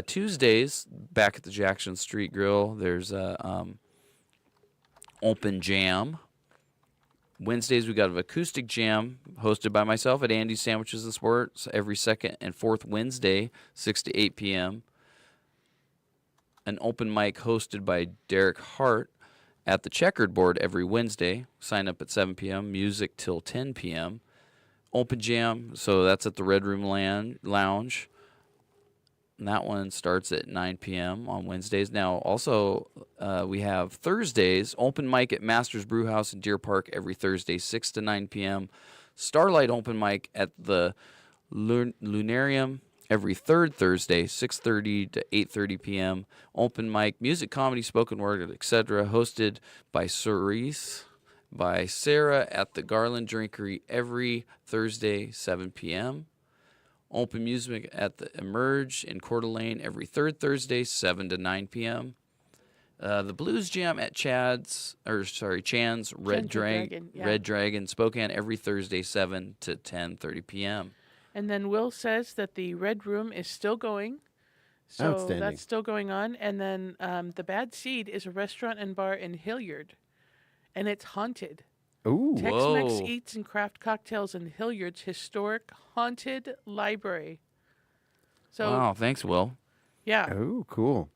Tuesdays, back at the Jackson Street Grill, there's a open jam. Wednesdays, we got an acoustic jam hosted by myself at Andy's Sandwiches and Sports every second and fourth Wednesday, 6 to 8 p.m. An open mic hosted by Derek Hart at the Checkered Board every Wednesday. Sign up at 7 p.m. Music till 10 p.m. Open jam, so that's at the Red Room Lounge. And that one starts at 9 p.m. on Wednesdays. Now, also, we have Thursdays, open mic at Masters Brew House in Deer Park every Thursday, 6 to 9 p.m. Starlight open mic at the Lunarium every third Thursday, 6:30 to 8:30 p.m. Open mic, music, comedy, spoken word, etc., hosted by Cerise, by Sarah at the Garland Drinkery every Thursday, 7 p.m. Open music at the Emerge in Coeur d'Alene every third Thursday, 7 to 9 p.m. The Blues Jam at Chan's Red Dragon, Spokane every Thursday, 7 to 10:30 p.m. And then Will says that the Red Room is still going. So Outstanding. that's still going on. And then the Bad Seed is a restaurant and bar in Hilliard. And it's haunted. Ooh. Tex-Mex Whoa. eats and craft cocktails in Hilliard's historic haunted library. So, Wow, thanks, Will. yeah. Oh, cool.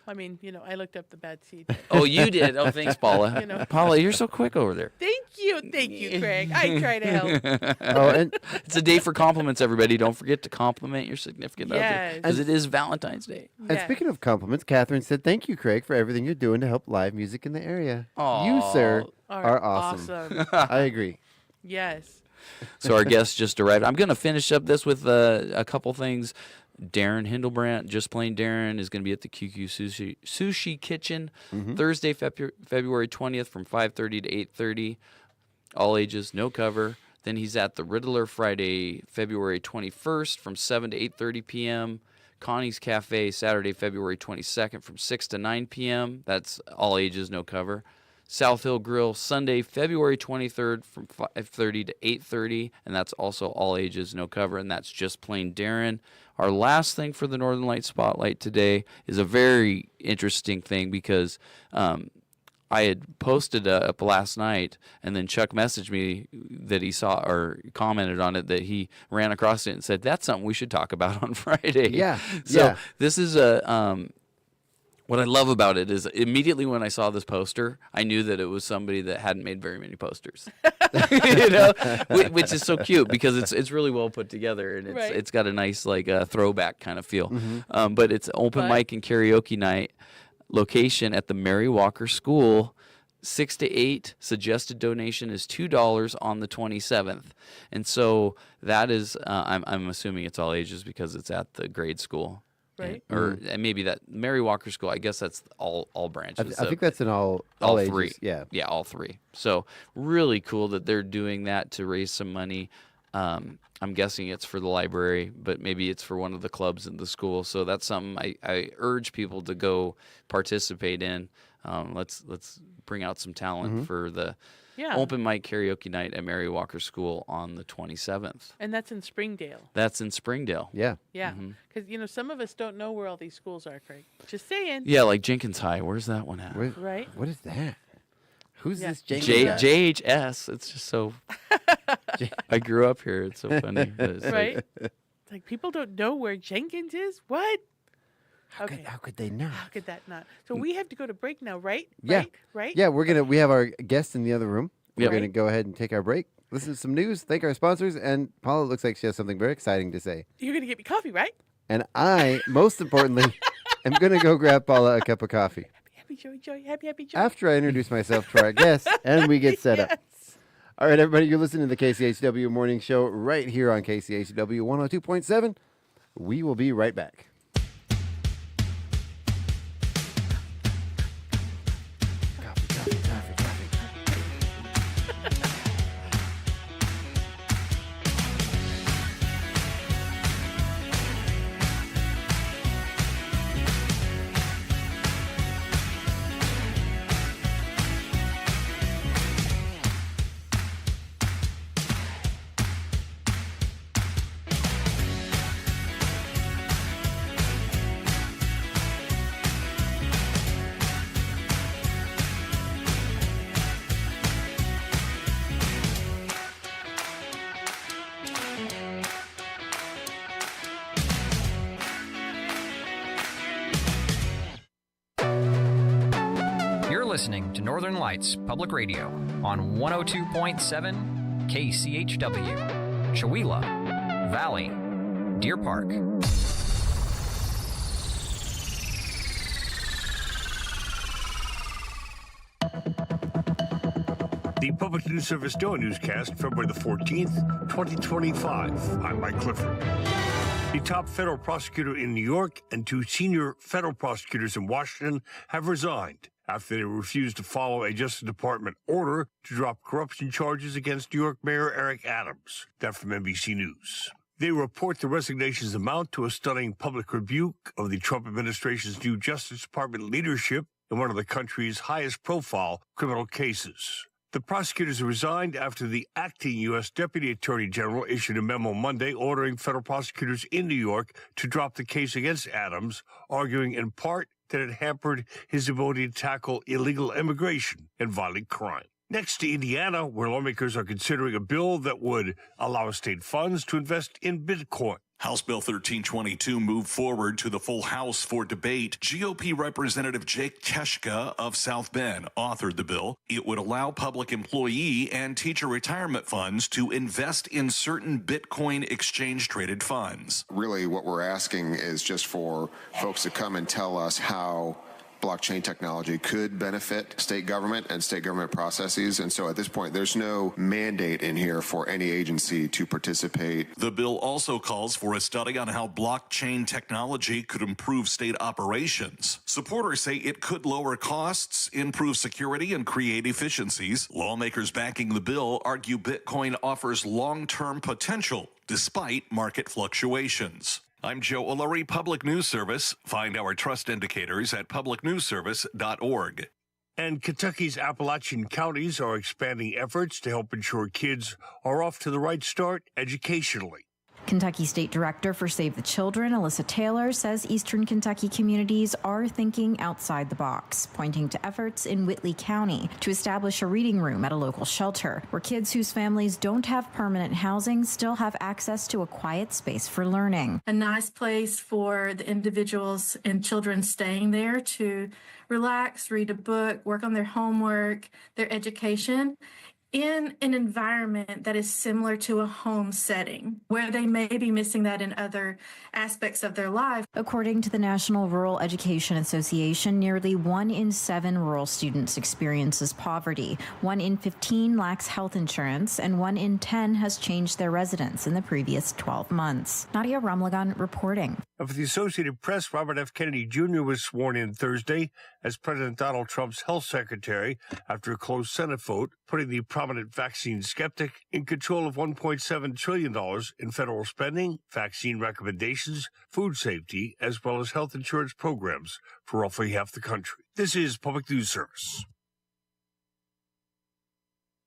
I mean, I looked up the Bad Seed. Oh, you did? Oh, thanks, Paula. You know. Paula, you're so quick over there. Thank you, Craig. I try to help. Oh, and It's a day for compliments, everybody. Don't forget to compliment your significant other, Yes. because it is Valentine's Day. And Yeah. speaking of compliments, Catherine said, "Thank you, Craig, for everything you're doing to help live music in the area. You, Aw. sir, are awesome." I agree. Yes. So our guest just arrived. I'm going to finish up this with a couple things. Darren Hindlebrandt, just plain Darren, is going to be at the QQ Sushi Kitchen Thursday, February 20th from 5:30 to 8:30. All ages, no cover. Then he's at the Riddler Friday, February 21st from 7 to 8:30 p.m. Connie's Cafe, Saturday, February 22nd from 6 to 9 p.m. That's all ages, no cover. South Hill Grill, Sunday, February 23rd from 5:30 to 8:30, and that's also all ages, no cover, and that's just plain Darren. Our last thing for the Northern Lights Spotlight today is a very interesting thing because I had posted up last night, and then Chuck messaged me that he saw or commented on it, that he ran across it and said, that's something we should talk about on Friday. Yeah, So yeah. this is what I love about it is immediately when I saw this poster, I knew that it was somebody that hadn't made very many posters, which is so cute because it's really well put together, and it's got a nice throwback kind of feel. But it's open mic and karaoke night, location at the Mary Walker School, 6 to 8. Suggested donation is $2 on the 27th, and so that is I'm assuming it's all ages because it's at the grade school. Right. And maybe that Mary Walker School, I guess that's all branches. I think that's an all ages. three. Yeah. Yeah, all three. So really cool that they're doing that to raise some money. I'm guessing it's for the library, but maybe it's for one of the clubs in the school. So that's something I urge people to go participate in. Let's bring out some talent for the open mic karaoke night at Mary Walker School on the 27th. And that's in Springdale. That's in Springdale. Yeah. Yeah. Because, some of us don't know where all these schools are, Craig. Just saying. Yeah, like Jenkins High. Where's that one at? Right. What is that? Who's this Jenkins? JHS. It's just so. I grew up here. It's so funny. But it's Right? Like, people don't know where Jenkins is? What? How could they not? How could that not? So we have to go to break now, right? Yeah. Right? Yeah, we have our guest in the other room. We're Yep. going to go ahead and take our break. listen to some news, thank our sponsors, and Paula looks like she has something very exciting to say. You're going to get me coffee, right? And I, most importantly, am going to go grab Paula a cup of coffee. Happy joy, happy joy. After I introduce myself to our guests and we get set up. All right, everybody, you're listening to the KCHW Morning Show right here on KCHW 102.7. We will be right back. Listening to Northern Lights Public Radio on 102.7 KCHW, Chewelah Valley, Deer Park. The Public News Service Daily Newscast, February the 14th, 2025. I'm Mike Clifford. The top federal prosecutor in New York and 2 senior federal prosecutors in Washington have resigned after they refused to follow a Justice Department order to drop corruption charges against New York Mayor Eric Adams. That from NBC News. They report the resignations amount to a stunning public rebuke of the Trump administration's new Justice Department leadership in one of the country's highest-profile criminal cases. The prosecutors resigned after the acting U.S. Deputy Attorney General issued a memo Monday ordering federal prosecutors in New York to drop the case against Adams, arguing in part that it hampered his ability to tackle illegal immigration and violent crime. Next to Indiana, where lawmakers are considering a bill that would allow state funds to invest in Bitcoin. House Bill 1322 moved forward to the full House for debate. GOP Representative Jake Keshka of South Bend authored the bill. It would allow public employee and teacher retirement funds to invest in certain Bitcoin exchange-traded funds. Really, what we're asking is just for folks to come and tell us how blockchain technology could benefit state government and state government processes. And so at this point, there's no mandate in here for any agency to participate. The bill also calls for a study on how blockchain technology could improve state operations. Supporters say it could lower costs, improve security, and create efficiencies. Lawmakers backing the bill argue Bitcoin offers long-term potential despite market fluctuations. I'm Joe O'Leary, Public News Service. Find our trust indicators at publicnewsservice.org. And Kentucky's Appalachian counties are expanding efforts to help ensure kids are off to the right start educationally. Kentucky State Director for Save the Children, Alyssa Taylor, says Eastern Kentucky communities are thinking outside the box, pointing to efforts in Whitley County to establish a reading room at a local shelter where kids whose families don't have permanent housing still have access to a quiet space for learning. A nice place for the individuals and children staying there to relax, read a book, work on their homework, their education, in an environment that is similar to a home setting, where they may be missing that in other aspects of their life. According to the National Rural Education Association, nearly 1 in 7 rural students experiences poverty, 1 in 15 lacks health insurance, and 1 in 10 has changed their residence in the previous 12 months. Nadia Ramlagan reporting. And for the Associated Press, Robert F. Kennedy Jr. was sworn in Thursday as President Donald Trump's health secretary after a close Senate vote, putting the prominent vaccine skeptic in control of $1.7 trillion in federal spending, vaccine recommendations, food safety, as well as health insurance programs for roughly half the country. This is Public News Service.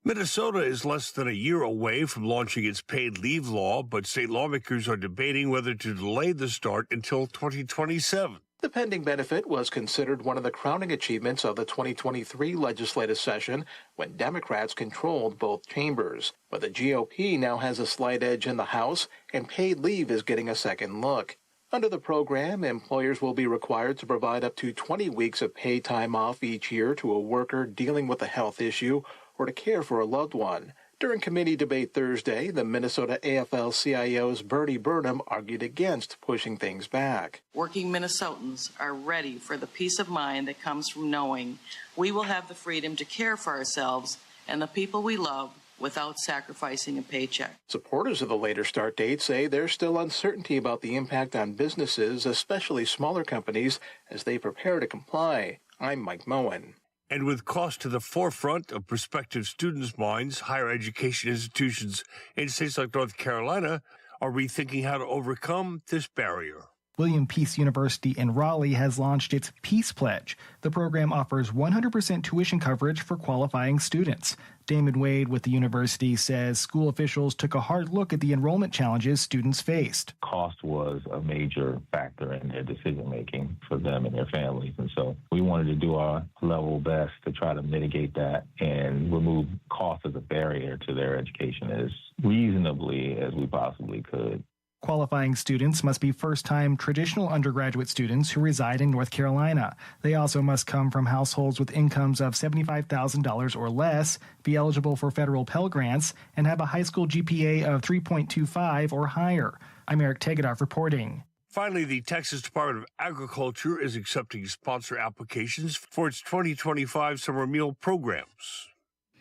Minnesota is less than a year away from launching its paid leave law, but state lawmakers are debating whether to delay the start until 2027. The pending benefit was considered one of the crowning achievements of the 2023 legislative session when Democrats controlled both chambers. But the GOP now has a slight edge in the House, and paid leave is getting a second look. Under the program, employers will be required to provide up to 20 weeks of paid time off each year to a worker dealing with a health issue or to care for a loved one. During committee debate Thursday, the Minnesota AFL-CIO's Bernie Burnham argued against pushing things back. Working Minnesotans are ready for the peace of mind that comes from knowing we will have the freedom to care for ourselves and the people we love without sacrificing a paycheck. Supporters of the later start date say there's still uncertainty about the impact on businesses, especially smaller companies, as they prepare to comply. I'm Mike Moen. And with cost to the forefront of prospective students' minds, higher education institutions in states like North Carolina are rethinking how to overcome this barrier. William Peace University in Raleigh has launched its Peace Pledge. The program offers 100% tuition coverage for qualifying students. Damon Wade with the university says school officials took a hard look at the enrollment challenges students faced. Cost was a major factor in their decision-making for them and their families. And so we wanted to do our level best to try to mitigate that and remove cost as a barrier to their education as reasonably as we possibly could. Qualifying students must be first-time traditional undergraduate students who reside in North Carolina. They also must come from households with incomes of $75,000 or less, be eligible for federal Pell Grants, and have a high school GPA of 3.25 or higher. I'm Eric Tegedoff reporting. Finally, the Texas Department of Agriculture is accepting sponsor applications for its 2025 summer meal programs.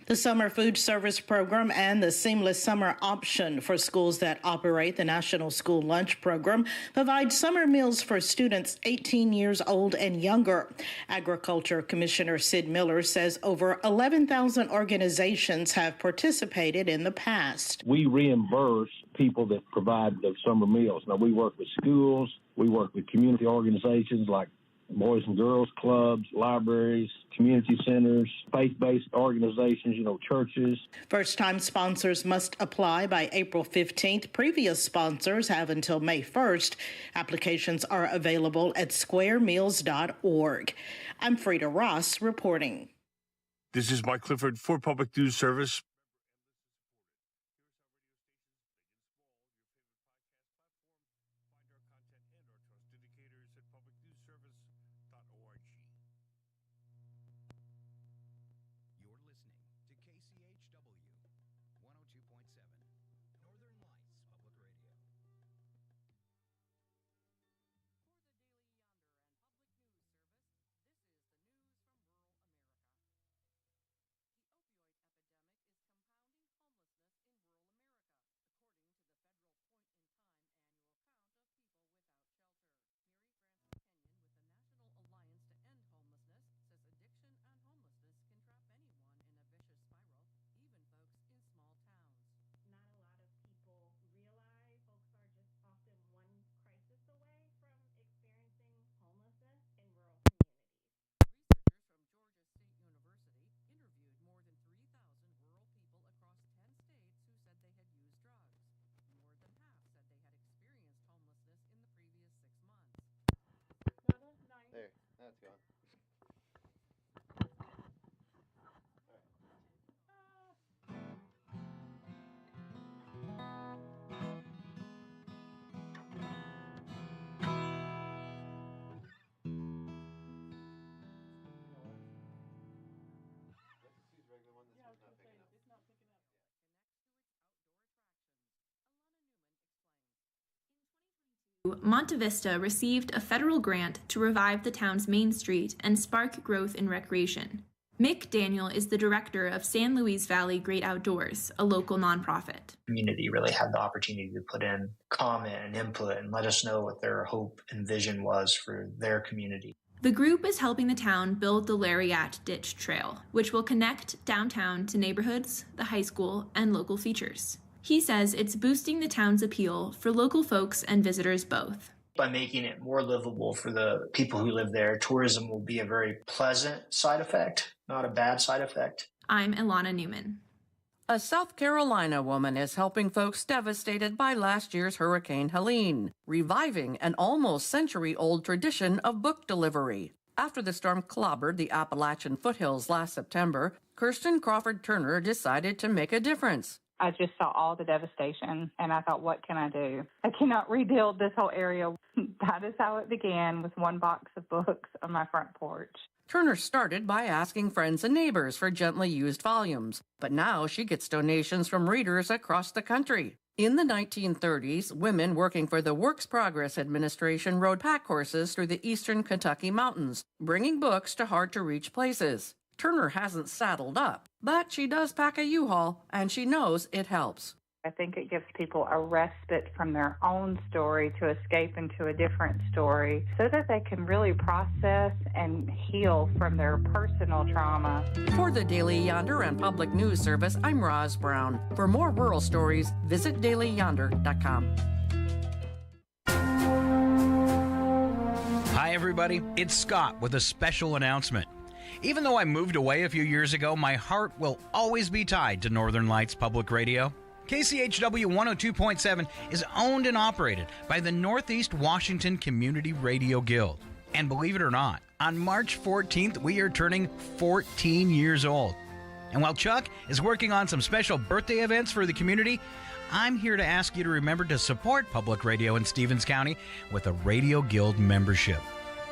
The Summer Food Service Program and the Seamless Summer Option for schools that operate the National School Lunch Program provide summer meals for students 18 years old and younger. Agriculture Commissioner Sid Miller says over 11,000 organizations have participated in the past. We reimburse people that provide the summer meals. Now, we work with schools, we work with community organizations like Boys and Girls Clubs, libraries, community centers, faith-based organizations, churches. First-time sponsors must apply by April 15th. Previous sponsors have until May 1st. Applications are available at squaremeals.org. I'm Frida Ross reporting. This is Mike Clifford for Public News Service. You're listening to KCHW 102.7, Northern Lights Public Radio. There, that's gone. Monte Vista received a federal grant to revive the town's main street and spark growth in recreation. Mick Daniel is the director of San Luis Valley Great Outdoors, a local nonprofit. The community really had the opportunity to put in comment and input and let us know what their hope and vision was for their community. The group is helping the town build the Lariat Ditch Trail, which will connect downtown to neighborhoods, the high school, and local features. He says it's boosting the town's appeal for local folks and visitors both. By making it more livable for the people who live there, tourism will be a very pleasant side effect, not a bad side effect. I'm Ilana Newman. A South Carolina woman is helping folks devastated by last year's Hurricane Helene, reviving an almost century-old tradition of book delivery. After the storm clobbered the Appalachian foothills last September, Kirsten Crawford Turner decided to make a difference. I just saw all the devastation, and I thought, what can I do? I cannot rebuild this whole area. That is how it began, with one box of books on my front porch. Turner started by asking friends and neighbors for gently used volumes, but now she gets donations from readers across the country. In the 1930s, women working for the Works Progress Administration rode pack horses through the eastern Kentucky mountains, bringing books to hard-to-reach places. Turner hasn't saddled up, but she does pack a U-Haul, and she knows it helps. I think it gives people a respite from their own story to escape into a different story so that they can really process and heal from their personal trauma. For the Daily Yonder and Public News Service, I'm Roz Brown. For more rural stories, visit dailyyonder.com. Hi, everybody. It's Scott with a special announcement. Even though I moved away a few years ago, my heart will always be tied to Northern Lights Public Radio. KCHW 102.7 is owned and operated by the Northeast Washington Community Radio Guild. And believe it or not, on March 14th, we are turning 14 years old. And while Chuck is working on some special birthday events for the community, I'm here to ask you to remember to support public radio in Stevens County with a Radio Guild membership.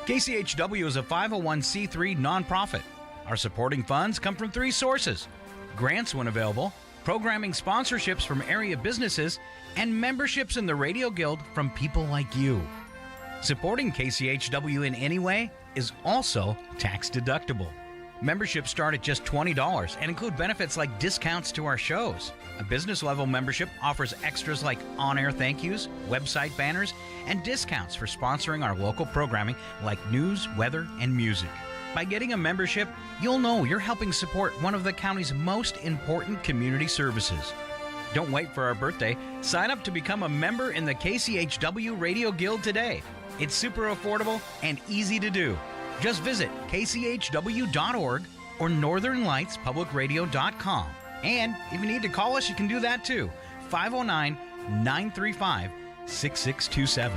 KCHW is a 501c3 nonprofit. Our supporting funds come from three sources: grants when available, programming sponsorships from area businesses, and memberships in the Radio Guild from people like you. Supporting KCHW in any way is also tax deductible. Memberships start at just $20 and include benefits like discounts to our shows. A business level membership offers extras like on-air thank yous, website banners, and discounts for sponsoring our local programming like news, weather, and music. By getting a membership, you'll know you're helping support one of the county's most important community services. Don't wait for our birthday. Sign up to become a member in the KCHW Radio Guild today. It's super affordable and easy to do. Just visit kchw.org or northernlightspublicradio.com. And if you need to call us, you can do that too. 509-935-6627.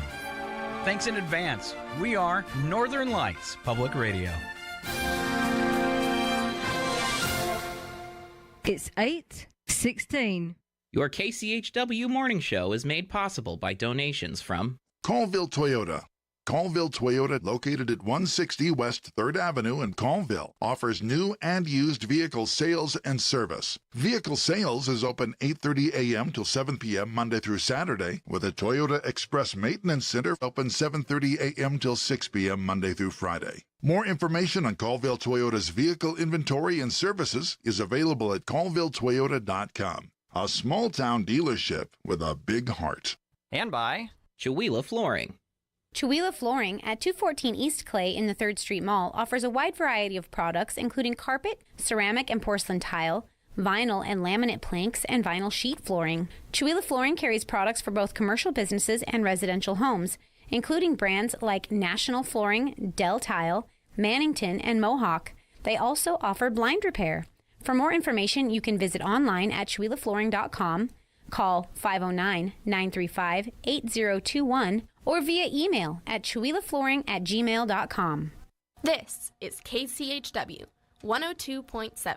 Thanks in advance. We are Northern Lights Public Radio. It's 8:16. Your KCHW morning show is made possible by donations from Colville Toyota. Colville Toyota, located at 160 West 3rd Avenue in Colville, offers new and used vehicle sales and service. Vehicle sales is open 8:30 a.m. till 7 p.m. Monday through Saturday, with a Toyota Express Maintenance Center open 7:30 a.m. till 6 p.m. Monday through Friday. More information on Colville Toyota's vehicle inventory and services is available at colvilletoyota.com. A small-town dealership with a big heart. And by Chewila Flooring. Chewila Flooring at 214 East Clay in the 3rd Street Mall offers a wide variety of products including carpet, ceramic and porcelain tile, vinyl and laminate planks, and vinyl sheet flooring. Chewila Flooring carries products for both commercial businesses and residential homes, including brands like National Flooring, Dell Tile, Mannington, and Mohawk. They also offer blind repair. For more information, you can visit online at chewilaflooring.com, call 509-935-8021, or via email at chewilaflooring@gmail.com. This is KCHW 102.7.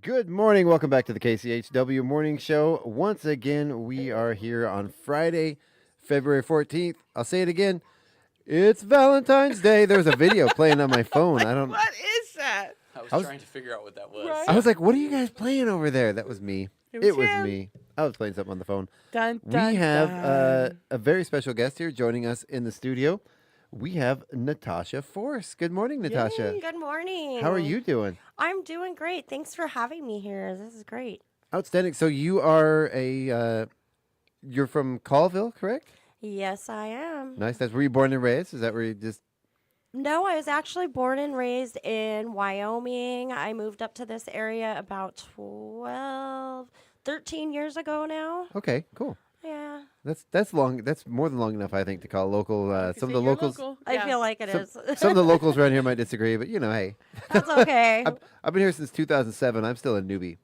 Good morning. Welcome back to the KCHW Morning Show. Once again, we are here on Friday, February 14th. I'll say it again. It's Valentine's Day. There was a video playing on my phone. I don't. What is that? I was trying to figure out what that was. Right. I was like, "What are you guys playing over there?" That was me. It was him. me. I was playing something on the phone. Dun, dun, We have dun. a very special guest here joining us in the studio. We have Natasha Force. Good morning, Natasha. Good morning. How are you doing? I'm doing great. Thanks for having me here. This is great. Outstanding. So you are you're from Colville, correct? Yes, I am. Nice. That's where you born and raised. Is that where you just? No, I was actually born and raised in Wyoming. I moved up to this area about 13 years ago now. Okay, cool. Yeah. That's long. That's more than long enough, I think, to call local. Some of the locals. Local. I feel like it is. Some of the locals around here might disagree, but hey. That's okay. I've been here since 2007. I'm still a newbie.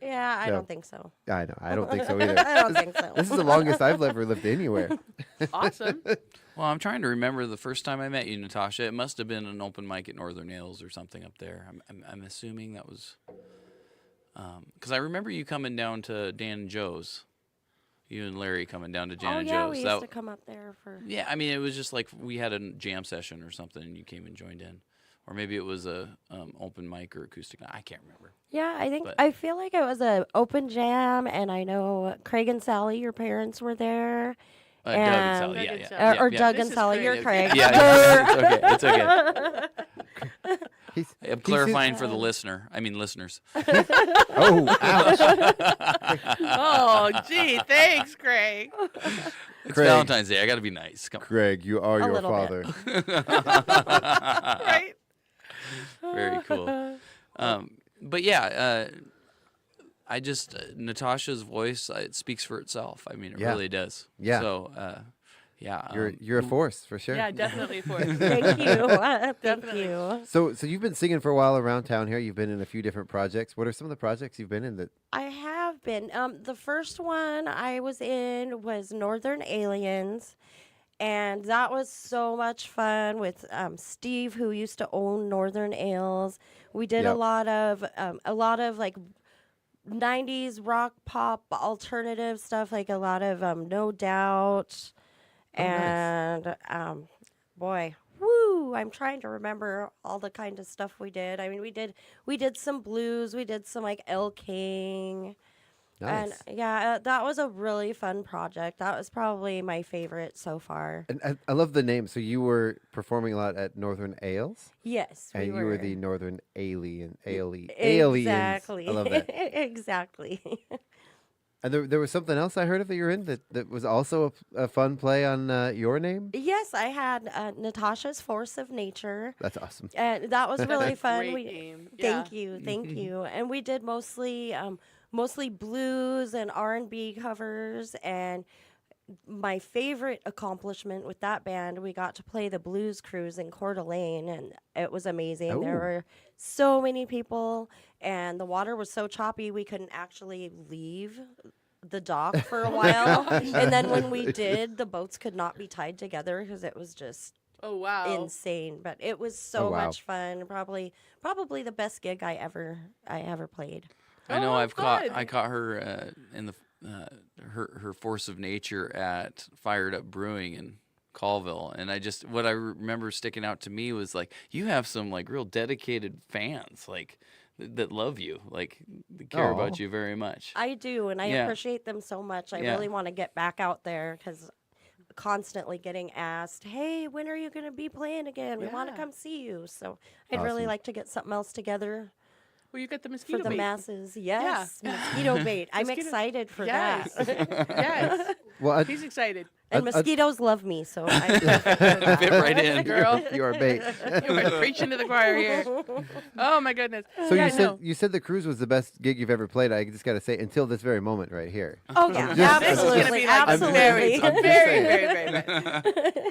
Yeah, I So- don't think so. I know. I don't think so either. I don't think so. This is the longest I've ever lived anywhere. Awesome. Well, I'm trying to remember the first time I met you, Natasha. It must have been an open mic at Northern Ales or something up there. I'm assuming that was because I remember you coming down to Dan and Joe's. You and Larry coming down to Jan and yeah, Joe's. we used to come up there for. Yeah, I mean, it was just like we had a jam session or something, and you came and joined in, or maybe it was a open mic or acoustic night. I can't remember. Yeah, But- I feel like it was an open jam, and I know Craig and Sally, your parents were there. Doug and Sally, yeah. Or Yeah. Doug This and is Sally, Craig. you're Craig. Yeah, it's okay. He's I'm clarifying for the listeners. Oh, ouch. Oh, gee, thanks, Craig. It's Craig. Valentine's Day. I got to be nice. Come on. Craig, you are A your little father. Right? Very cool. But yeah, I just Natasha's voice it speaks for itself. I mean, it Yeah. really does. Yeah. So, yeah. You're a force for sure. Yeah, definitely for it. Thank you. Thank Definitely. you. So you've been singing for a while around town here. You've been in a few different projects. What are some of the projects you've been in that? I have been. The first one I was in was Northern Aliens, and that was so much fun with Steve, who used to own Northern Ales. We did Yep. a lot of like 90s rock pop alternative stuff, like a lot of No Doubt, Oh, nice. and boy. Woo! I'm trying to remember all the kind of stuff we did. I mean, we did some blues, we did some like El King, Nice. and yeah, that was a really fun project. That was probably my favorite so far. And I love the name. So you were performing a lot at Northern Ales, Yes, and we you were were the Northern Aliens. Exactly. I love that. Exactly. And there was something else I heard of that you're in that was also a fun play on your name. Yes, I had Natasha's Force of Nature. That's awesome. And that was really fun. Great name. Thank you, thank you. And we did mostly blues and R&B covers. And my favorite accomplishment with that band, we got to play the Blues Cruise in Coeur d'Alene, and it was amazing. There Oh. were so many people, and the water was so choppy we couldn't actually leave the dock for a while. And then when we did, the boats could not be tied together because it was just Oh, wow. insane. But it was so Oh, wow. much fun. Probably the best gig I ever played. I know Oh, I fun. caught her in the her Force of Nature at Fired Up Brewing in Colville, and what I remember sticking out to me was like you have some like real dedicated fans like that love you, like that care Aw. about you very much. I do, and I Yeah. appreciate them so much. I Yeah. really want to get back out there because constantly getting asked, "Hey, when are you going to be playing again? We want to Yeah. come see you." So I'd really Awesome. like to get something else together Well, you got the for mosquito the bait. masses. Yes, mosquito bait. I'm Mosquito- excited for Yes. that. Yes. Well, He's excited. And I- mosquitoes love me, so I'm perfect for that. Fit right in. Girl. You are bait. You were preaching to the choir here. Oh, my goodness. So Yeah, you said the cruise was the best gig you've ever played. I just got to say, until this very moment right here. Oh yeah, Just- This is going to absolutely, be like absolutely. I'm just very, saying. very, very, very.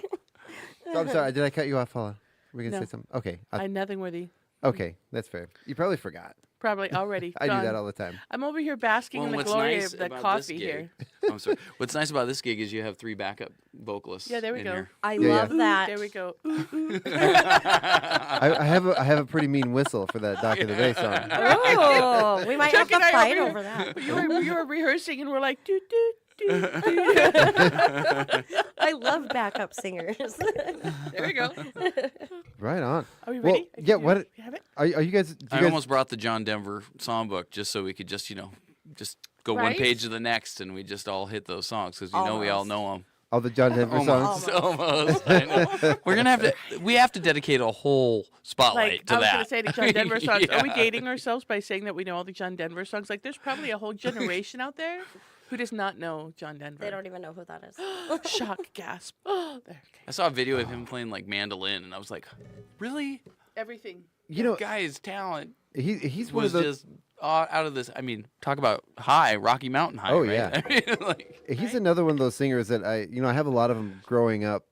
So I'm sorry. Did I cut you off, Paula? Were you gonna No. say something? Okay. I nothing worthy. Okay, that's fair. You probably forgot. Probably already. I do gone. that all the time. I'm over here basking in the what's glory nice of the about coffee this here. gig, I'm sorry. What's nice about this gig is you have 3 backup vocalists. Yeah, there we in go. here. I Yeah, love yeah. that. There we go. Ooh, ooh. I have a pretty mean whistle for that Dock of the Bay song. Oh, we might Chuck have and to I fight here- over that. You were rehearsing and we're like, doo, doo, doo, doo. I love backup singers. There we go. Right on. Are we Well, ready? yeah. You What have it? are you guys? Do you I guys almost brought the John Denver songbook just so we could just go one Right? page to the next and we just all hit those songs because we all Almost. know them. all the John Denver songs? Almost. I know. We're gonna have to. We have to dedicate a whole spotlight Like, to I was that. going to say the John Denver songs. Are we Yeah. dating ourselves by saying that we know all the John Denver songs? Like, there's probably a whole generation out there Who does not know John Denver? They don't even know who that is. Shock, gasp. Oh, there. Okay. I saw a video of him playing like mandolin, and I was like, really? Everything. You know, guy's talent. He's one was of those. just out of this. I mean, talk about high, Rocky Mountain high. Oh right? yeah. I mean, like, He's another one of those singers that I have a lot of them growing up.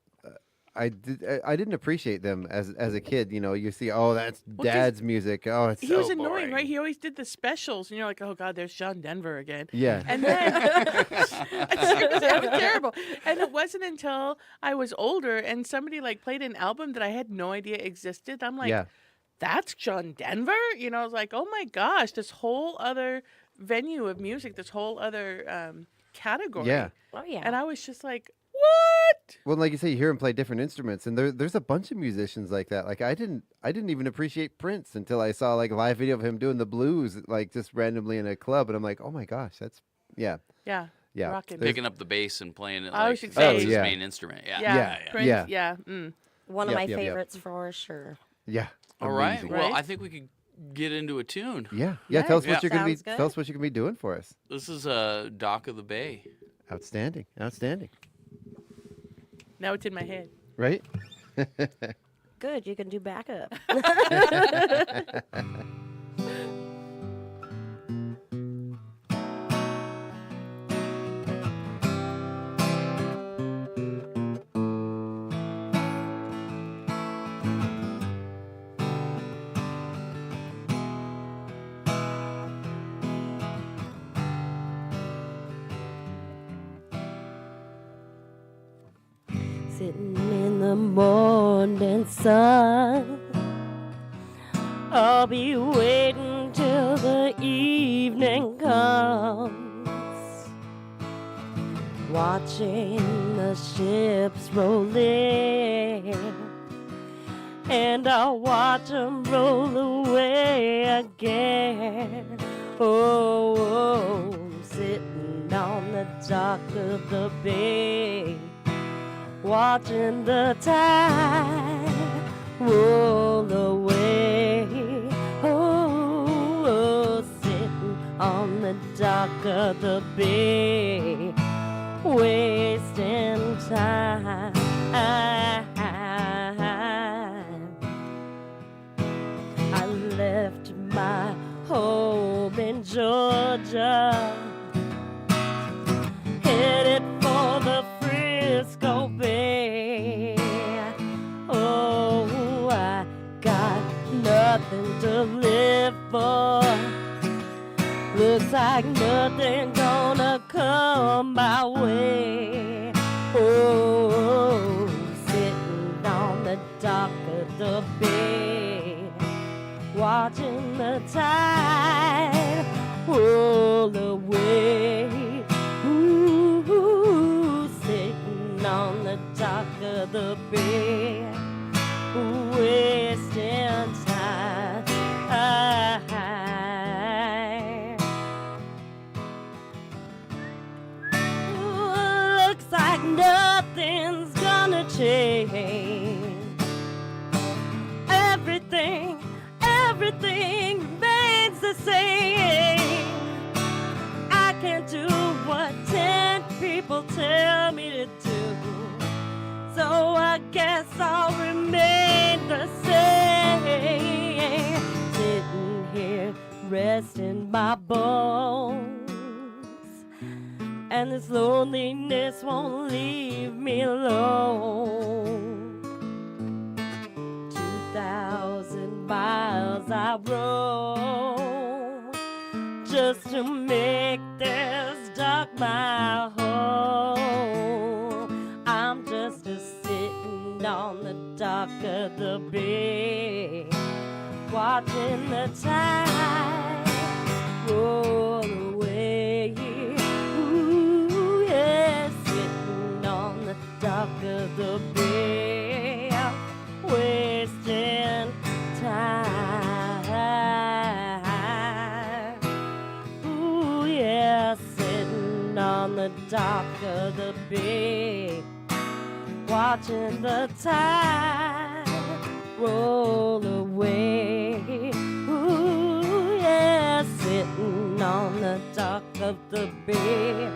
I didn't appreciate them as a kid. You know, you see, oh, that's Dad's music. Oh, it's He so was annoying, boring. right? He always did the specials, and you're like, oh God, there's John Denver again. Yeah. And then it was terrible. And it wasn't until I was older and somebody like played an album that I had no idea existed. I'm like, Yeah. that's John Denver? You know, I was like, oh my gosh, this whole other venue of music, this whole other category. Yeah. Oh yeah. And I was just like, what? Well, like you say, you hear him play different instruments, and there's a bunch of musicians like that. Like I didn't even appreciate Prince until I saw like a live video of him doing the blues, like just randomly in a club, and I'm like, oh my gosh, that's Yeah. yeah. Rockin'. picking up the bass and playing it. I Like, should that's say- his yeah. main instrument. Yeah. Yeah. Prince, yeah. yeah. Mm. One of Yep, my yep, yep. favorites for sure. Yeah. All right. Amazing. Well, Right? I think we could get into a tune. Yeah. Yeah, Tell us what you're gonna be. sounds good. Tell us what you're gonna be doing for us. This is Dock of the Bay. Outstanding. Now it's in my head. Right? Good, you can do backup. Sitting in the morning sun, I'll be waiting till the evening comes, watching the ships roll in, and I'll watch them roll away again. Oh, sitting on the dock of the bay, watching the tide roll away. Oh, sitting on the dock of the bay, wasting time. I left my home in Georgia, headed for the Frisco Bay. Oh, I got nothing to live for. Looks like nothing gonna come my way. Oh, sitting on the dock of the bay, watching the tide roll away. Ooh, sitting on the dock of the bay, wasting time. Ooh, looks like nothing's gonna change. Everything remains the same. I can't do what 10 people tell me to do, so I guess I'll remain the same. Sitting here resting my bones, and this loneliness won't leave me alone. 2,000 miles I rode just to make this dock my home. I'm just a sitting on the dock of the bay, watching the tide roll away. Ooh, yeah, sitting on the dock of the bay, wasting time. Ooh, yeah, sitting on the dock of the bay, watching the tide roll away. Ooh, yeah, sitting on the dock of the bay,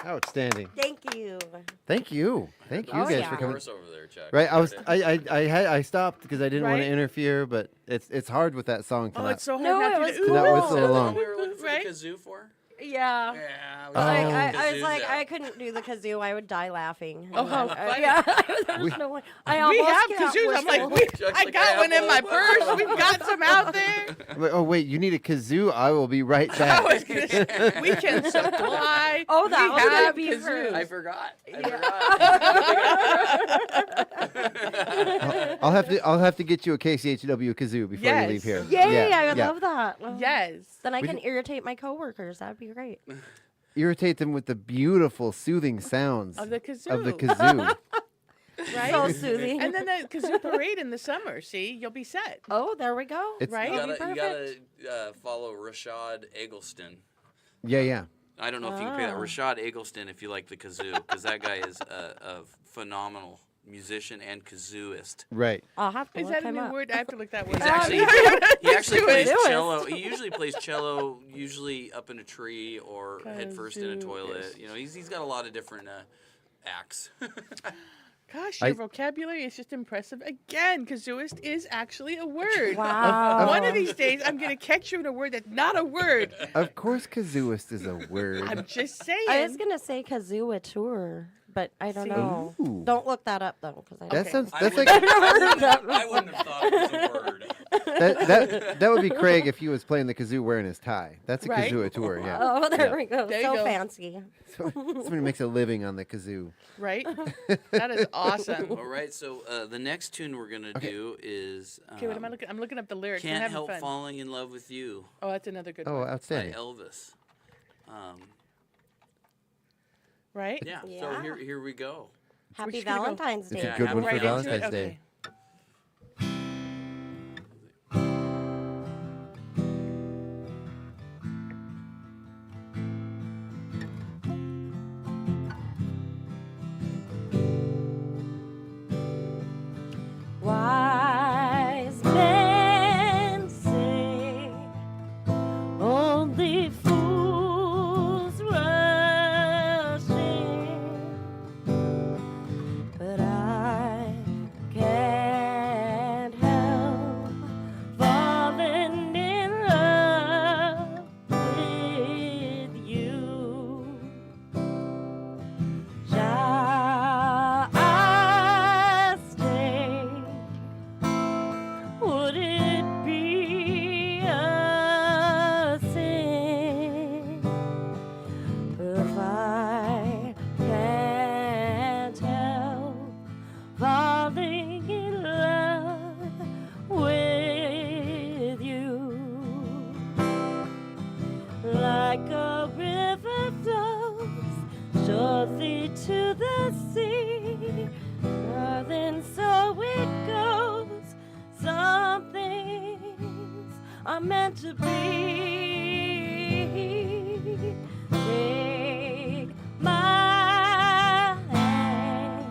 Outstanding. Thank you. Thank you. Thank you guys for coming. Horse over there, Chuck. Right, I stopped because I didn't want to Right? interfere, but it's hard with that song to Oh, not. it's so hard No, not it to was do. To not cool. whistle along. We were looking for Right? the kazoo for? Yeah. Yeah. I was Kazoo's like, out. I couldn't do the kazoo. I would die laughing. Oh, how funny. Yeah. There's no way. I almost We have can't kazoos. I'm like, whistle. I got one in my purse. We've got some out there. Oh wait, you need a kazoo? I will be right back. I was gonna say, we can supply. Oh, that we was gonna have be kazoos. hers. I forgot. I'll have to get you a KCHW kazoo before you leave here. Yay, I would love that. Yes. Then I We can irritate my coworkers. That'd be great. Irritate them with the beautiful, soothing sounds Of the kazoo. Of the kazoo. Right? So soothing. And then the kazoo parade in the summer. See, you'll be set. Oh, there we go. Right? You It'll be gotta follow Rashad Eggleston. Yeah. I don't know if you can pay that. Rashad Eggleston, if you like the kazoo, because that guy is a phenomenal musician and kazooist. Right. I'll have to Is look that a him new up. word? I have to look that word He's up. actually, he actually plays Kazooist. cello. He usually plays cello, usually up in a tree or head first in a toilet. You know, he's got a lot of different acts. Gosh, your vocabulary is just impressive. Again, kazooist is actually a word. Wow. One of these days, I'm going to catch you in a word that's not a word. Of course, kazooist is a word. I'm just saying. I was gonna say kazoo tour, but I don't See? know. Ooh. Don't look that up though, because I That don't sounds. I That's wouldn't- like I wouldn't have thought it was a word. that would be Craig if he was playing the kazoo wearing his tie. That's a Right? kazoo tour. Yeah. Oh, there Yeah. we go. There you So go. fancy. So, somebody makes a living on the kazoo. Right? That is awesome. All right, so the next tune we're gonna do is Okay, what am I looking? I'm looking up the lyrics. I'm "Can't having Help fun. Falling in Love with You" Oh, that's another good Oh, one. by outstanding. Elvis. Right? Yeah. So Yeah. here we go. Happy just gonna go- Valentine's It's Day. a good happy one for Right into it? Valentine's Day. Okay. Wise men say only fools rush in, but I can't help falling in love with you. Shall I stay? Would it be a sin if I can't help falling in love with you? Like a river flows surely to the sea, darling, so it goes. Some things are meant to be. Take my hand,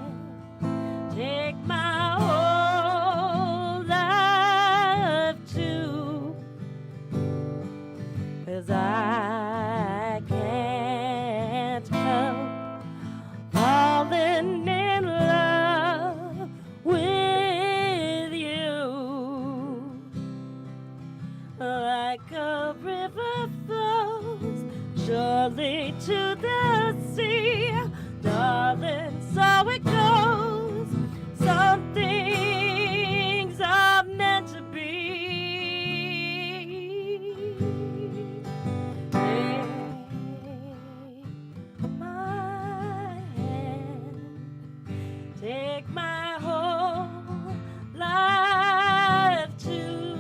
take my whole life too, 'cause I can't help falling in love with you. Like a river flows surely to the sea, darling, so it goes. Some things are meant to be. Take my hand, take my whole life too,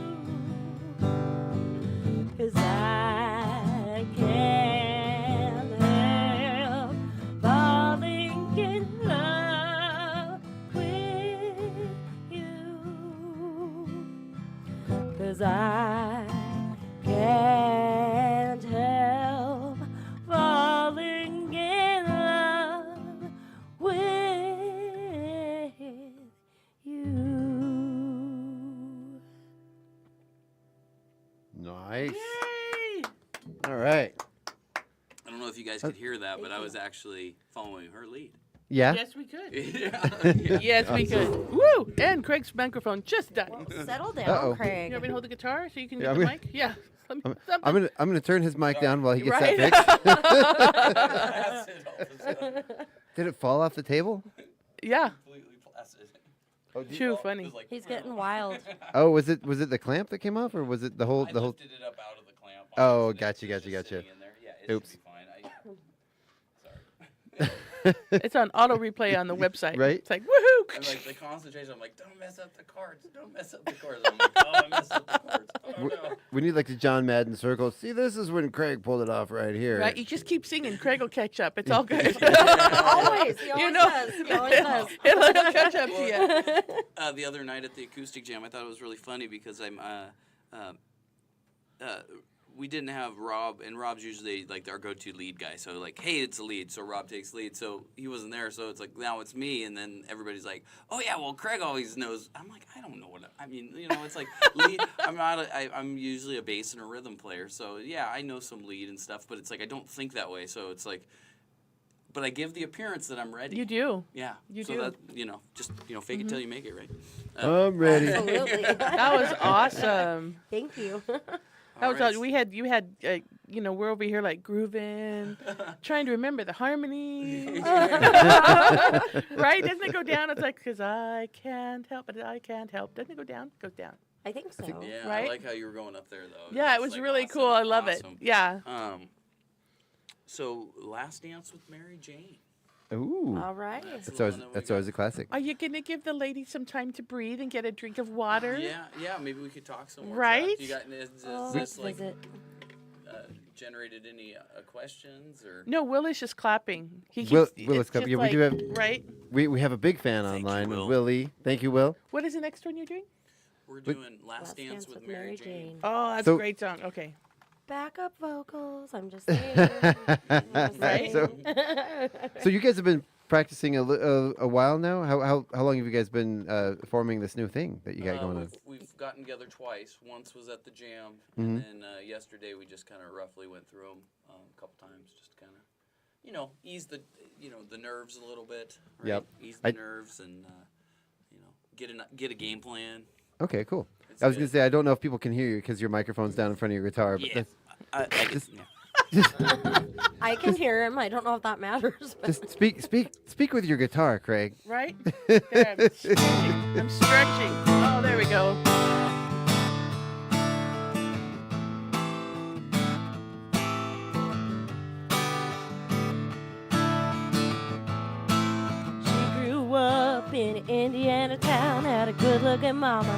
'cause I can't help falling in love with you, 'cause I can't help falling in love with you. Nice. Yay! All right. I don't know if you guys could hear that. Yeah, but I was actually following her lead. Yeah? Yes, we could. Yeah. Yes, we could. Woo! And Craig's microphone just died. Settle down, Uh-oh. Craig. You want me to hold the guitar so you can Yeah, get the I'm mic? Yeah. I'm gonna turn his mic down while he gets Right? that fixed. Did it fall off the table? Yeah. Completely placid. Too funny. He's getting wild. Oh, was it the clamp that came off, or was it the whole? I The whole? lifted it up out of the clamp. Oh, honestly. gotcha. It's just sitting in there. Yeah, it Oops. should be fine. It's on auto replay on the website. Right? It's like, woohoo! I'm like, the concentration, I'm like, don't mess up the cards. Don't mess up the cards. I'm like, oh, I messed up the cards. Oh, no. We need like the John Madden circle. See, this is when Craig pulled it off right here. Right? You just keep singing. Craig will catch up. It's all good. Always. He always You know. does. He always does. He'll catch up to you. The other night at the acoustic jam, I thought it was really funny because we didn't have Rob, and Rob's usually like our go-to lead guy. So like, hey, it's a lead, so Rob takes lead. So he wasn't there, so it's like now it's me, and then everybody's like, oh yeah, well Craig always knows. I'm like, I don't know what I mean. You know, it's like lead. I'm usually a bass and a rhythm player, so yeah, I know some lead and stuff, but it's like I don't think that way. So it's like, but I give the appearance that I'm ready. You do. Yeah. You so do. that, just fake it till you make it, right? I'm ready. Absolutely. That was awesome. Thank you. That was Alright. you had we're over here like grooving, trying to remember the harmonies. Right? Doesn't it go down? It's like, because I can't help it, I can't help. Doesn't it go down? It goes down. I think so. Yeah, Right? I like how you were going up there though. Yeah, it It's, was like, really awesome, cool. I love awesome. it. Yeah. So Last Dance with Mary Jane. Ooh. All right. That's always a classic. Are you going to give the ladies some time to breathe and get a drink of water? Yeah, maybe we could talk some more. Right? You got is Let's this like visit. generated any questions or? No, Will is just clapping. He Will keeps, is it's coming. just Yeah, we do have. right? We have a big fan Thank you, online, Will. Willie. Thank you, Will. What is the next one you're doing? We're doing Last Dance with Mary Jane. Oh, that's So- a great song. Okay. Backup vocals. I'm just saying. Right? So you guys have been practicing a while now. How long have you guys been forming this new thing that you got going on? We've gotten together twice. Once was at the jam, Mhm. and then yesterday we just kind of roughly went through them a couple times, just to kind of, ease the the nerves a little bit. Right? Yep. Ease the nerves and get a game plan. Okay, cool. It's I was good. gonna say I don't know if people can hear you because your microphone's down in front of your guitar, but Yeah, that's, I can hear him. I don't know if that matters. But just speak with your guitar, Craig. Right? There, I'm stretching. Oh, there we go. she grew up in an Indiana town, had a good-looking mama.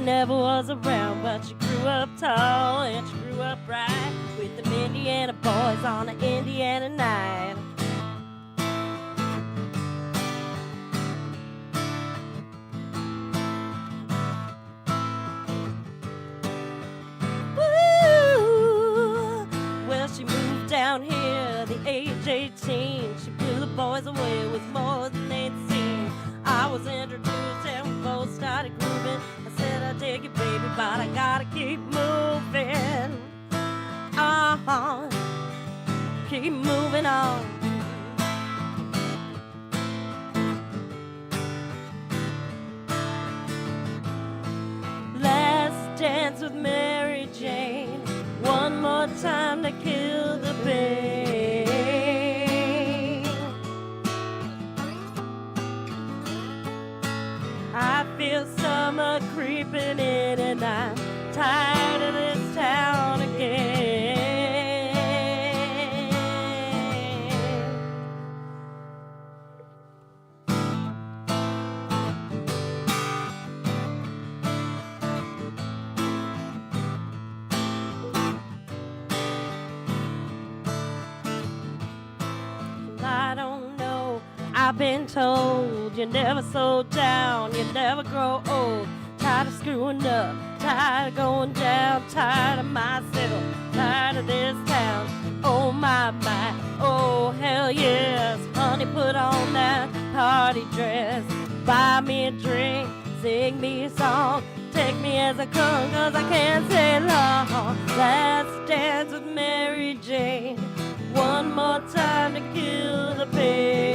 Never was around, but she grew up tall and she grew up right with them Indiana boys on an Indiana night. Woo! Well, she moved down here the age 18. She blew the boys away with more than they'd seen. I was introduced and we both started grooving. I said, I dig it, baby, but I gotta keep moving. Keep moving on. Last dance with Mary Jane. One more time to kill the pain. I feel summer creeping in and I'm tired of this town again. I don't know, I've been told you never slow down, you never grow old. Tired of screwing up, tired of going down, tired of myself, tired of this town. Oh my, oh hell yes. Honey, put on that party dress, buy me a drink, sing me a song, take me as I come, 'cause I can't stay long. Last dance with Mary Jane. one more time to kill the pain.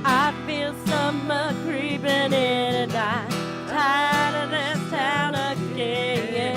I feel summer creeping in and I'm tired of this town again.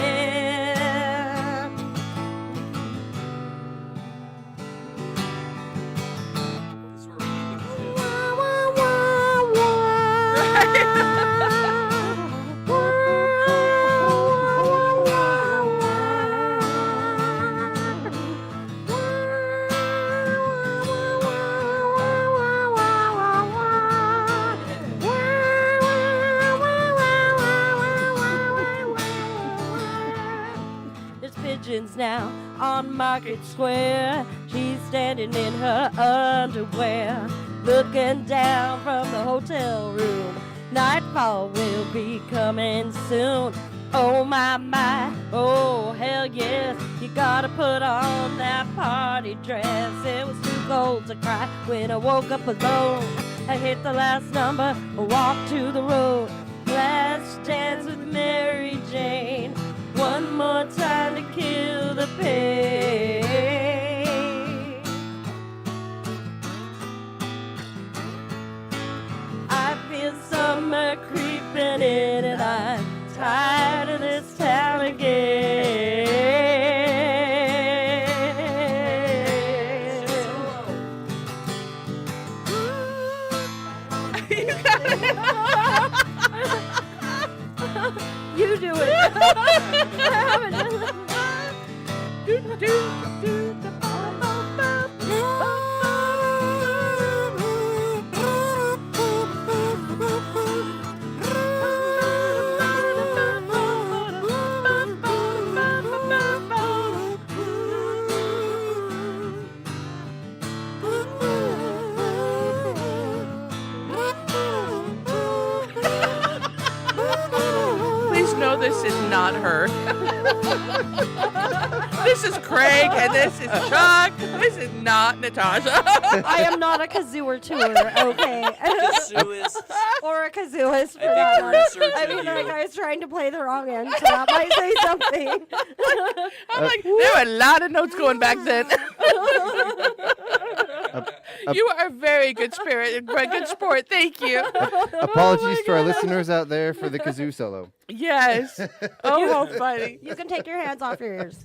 There's pigeons now on Market Square. She's standing in her underwear, looking down from the hotel room. Nightfall will be coming soon. Oh my, oh hell yes. You gotta put on that party dress. It was too cold to cry when I woke up alone. I hit the last number, walked to the road. Last dance with Mary Jane. One more time to kill the pain. I feel summer creeping in and I'm tired of this town again. You got it. You do it. I haven't done Please know this is not her. This is Craig and this is Chuck. This is not Natasha. I am not a kazooer tour, okay? Kazooist. Or a kazooist for I that think one. we're searching I mean, you. like, I was trying to play the wrong end, so that might say something. I'm like, there were a lot of notes going back then. You are a very good spirit and a good sport. Thank you. Apologies to our listeners out there for the kazoo solo. Yes. Oh, how funny. You can take your hands off your ears.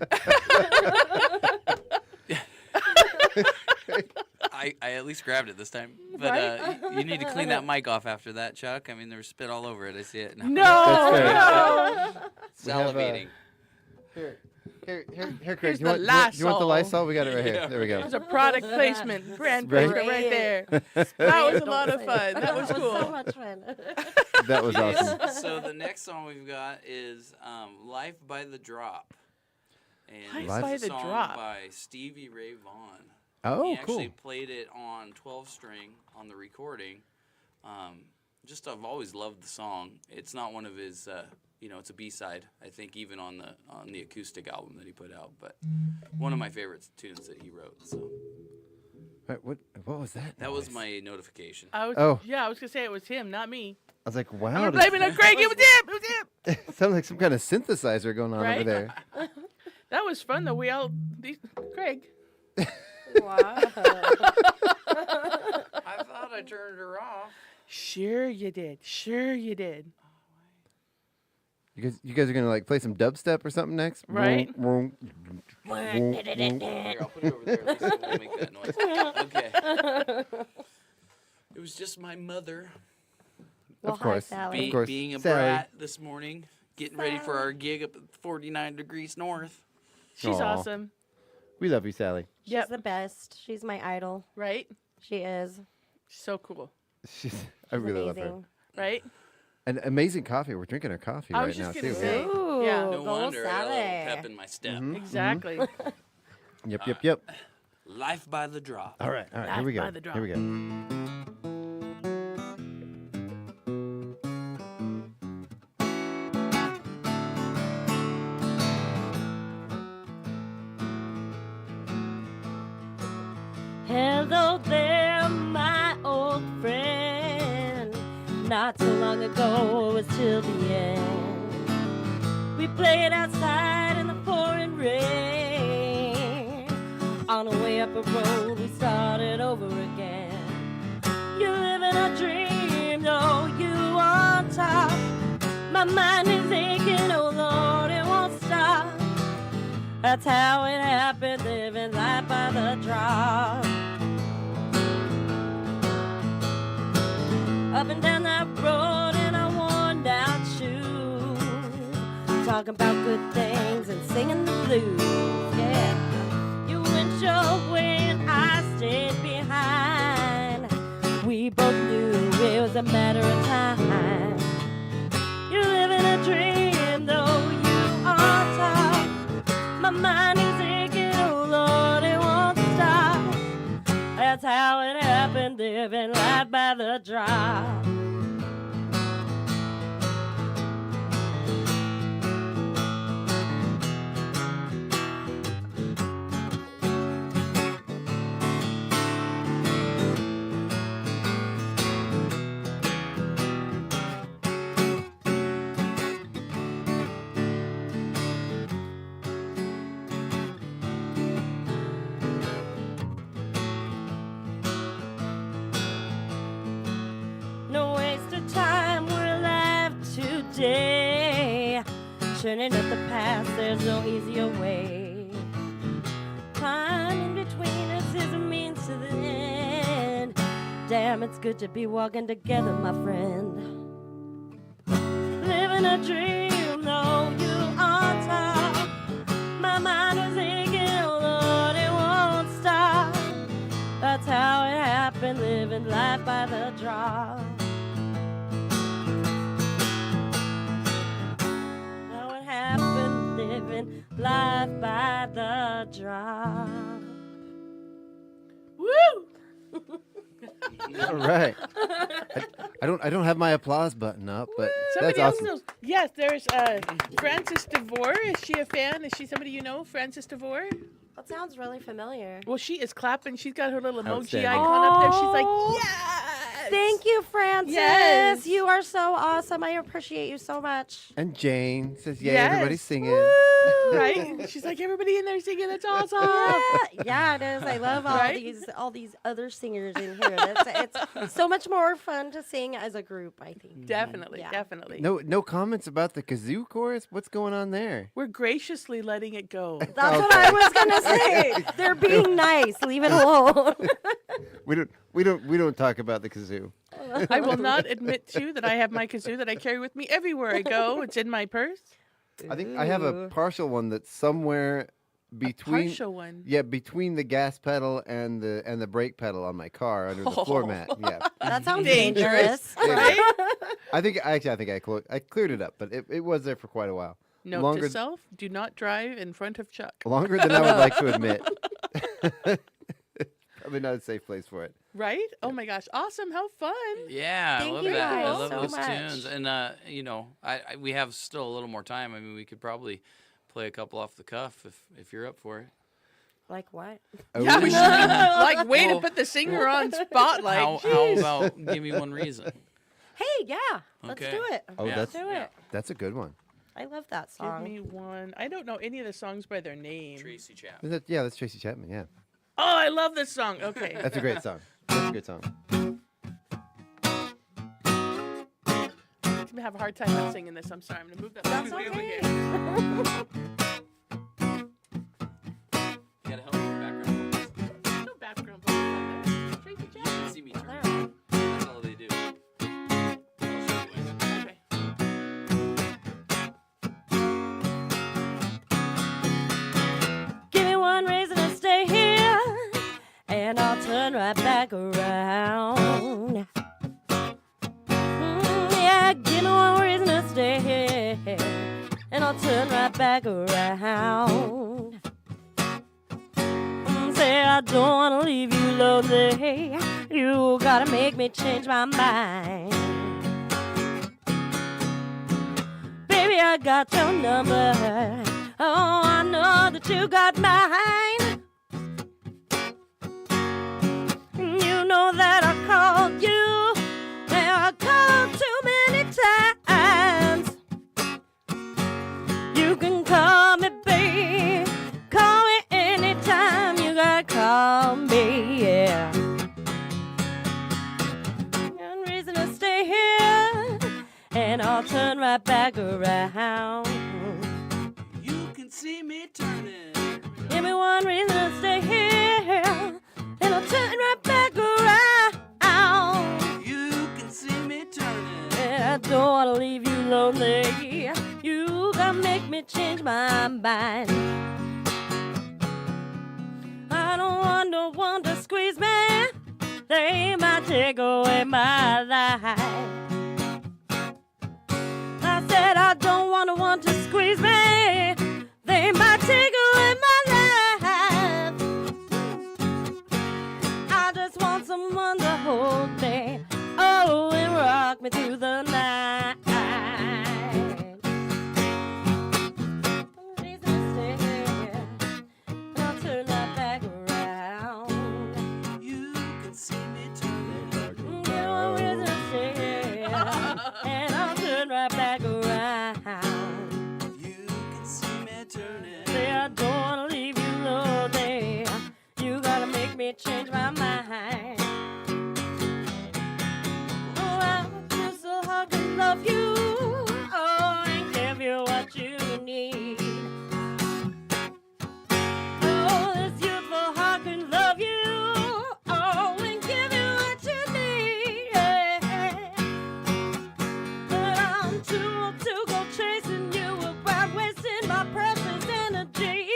I at least grabbed it this time. But Right? you need to clean that mic off after that, Chuck. I mean, there was spit all over it. I see it. No, no. Salivating. Here, Craig. Here's You the want the Lysol. Lysol? We got it right here. Yeah. There we go. It was a product placement, brand Right. placement right there. That was a lot of fun. That was cool. So much fun. That was awesome. So the next song we've got is "Life by the Drop," and Life by it's a the song Drop. by Stevie Ray Vaughan. Oh, he actually cool. played it on 12-string on the recording. Just I've always loved the song. It's not one of his, it's a B-side. I think even on the acoustic album that he put out, but one of my favorite tunes that he wrote. So Right, what was that? that was noise? my notification. I was, Oh. Yeah, I was going to say it was him, not me. I was like, I'm wow. going to blame it on Craig. It was him. It was him. It sounds like some kind of synthesizer going on Right? over there. That was fun, though. Craig. Wow. I thought I turned her off. Sure you did. Sure you did. You guys are gonna like play some dubstep or something next, Right. Here, I'll put it over there. At least it won't make that noise. Okay. It was just my mother Well, Of course. Hi, Sally. Of course. being a Sally. brat this morning, getting ready for our gig up at 49 degrees north. She's Aw. awesome. We love you, Sally. She's Yep. the best. She's my idol. Right? She is. So cool. I She's really love her. amazing. Right? And amazing coffee. We're drinking her coffee I right was now just too. gonna say. Ooh, Yeah. No go wonder I got a little Sally. pep in my step. Mhm. Exactly. Yep. Life by the Drop. All right. Here we Life go. by the drop. Here we go. Hello there, my old friend. Not so long ago, it was till the end. We played outside in the pouring rain. On the way up a road, we started over again. You're living a dream, though you on top. My mind is aching, oh Lord, it won't stop. That's how it happened, living life by the drop. Up and down that road in our worn down shoes, talking about good things and singing the blues, yeah. You went your way and I stayed behind. We both knew it was a matter of time. You're living a dream, though you are top. My mind is aching, oh Lord, it won't stop. That's how it happened, living life by the drop. Day. Turning up the past, there's no easier way. Time in between us is a means to the end. Damn, it's good to be walking together, my friend. Living a dream, though you on top. My mind is aching, oh Lord, it won't stop. That's how it happened, living life by the drop. Living life by the drop. Woo! All right. I don't have my applause button up, but Somebody that's else awesome. knows. Yes, there's Frances DeVore. Is she a fan? Is she somebody you know, Frances DeVore? That sounds really familiar. Well, she is clapping. She's got her little emoji Outstanding. icon up there. She's like, yes! Thank you, Frances. Yes. You are so awesome. I appreciate you so much. And Jane says, "Yeah, Yes. everybody's singing." Right? She's like, everybody in there singing. That's awesome. Yeah, it is. I love all these other singers in here. It's so much more fun to sing as a group, I think. Definitely, Yeah. definitely. No comments about the kazoo chorus. What's going on there? We're graciously letting it go. That's what I was gonna say. They're being nice. Leave it alone. We don't talk about the kazoo. I will not admit to that I have my kazoo that I carry with me everywhere I go. It's in my purse. I think I have a partial one that's somewhere between partial one? Yeah, between the gas pedal and the brake pedal on my car under the floor mat. Yeah. That sounds Dangerous, dangerous. right? I think I cleared it up, but it was there for quite a while. Note to self: do not drive in front of Chuck. Longer than I would like to admit. Probably not a safe place for it. Right? Oh my gosh! Awesome! How fun! Yeah, Thank I love you that. I guys love so those much. tunes, and you know, we have still a little more time. I mean, we could probably play a couple off the cuff if you're up for it. Like what? Yeah, we should. Like, way Well, to put the singer on spotlight. How Jeez. about give me one reason? Hey, yeah, let's Okay. do it. Oh, Yeah. Let's do it. that's a good one. I love that Give song. me one. I don't know any of the songs by their name. Tracy Chapman. That's Tracy Chapman. Yeah, Oh, I love this song. Okay. that's a great song. That's a good song. I'm gonna have a hard time not singing this. I'm sorry. I'm gonna move that. That's over okay. here. You gotta help me with background vocals. No background vocals on there. Tracy Chapman. See me turn. That's all they do. I'll show you later. Okay. Give me one reason to stay here, and I'll turn right back around. Yeah, give me one reason to stay here, and I'll turn right back around. Say I don't wanna leave you lonely. You gotta make me change my mind. Baby, I got your number. Oh, I know that you got mine. You know that I called you, and I called too many times. You right back around. You can see me turning. Give me one reason to stay here, and I'll turn right back around. You can see me turning. And I don't want to leave you lonely. You gotta make me change my mind. I don't want no one to squeeze me. They might take away my life. I said I don't want no one to squeeze me. They might take away my life. I just want someone to hold me, oh, and rock me through the night. Reason to stay here, and I'll turn right back around. You can see me turning. No reason to stay here, and I'll turn right back around. You can see me turning. Say I don't wanna leave you lonely. You gotta make me change my mind. Oh, I just so hard to love you. Oh, and give you what you need. Oh, this youthful heart can love you. Oh, and give you what you need. But I'm too old to go chasing you about wasting my precious energy.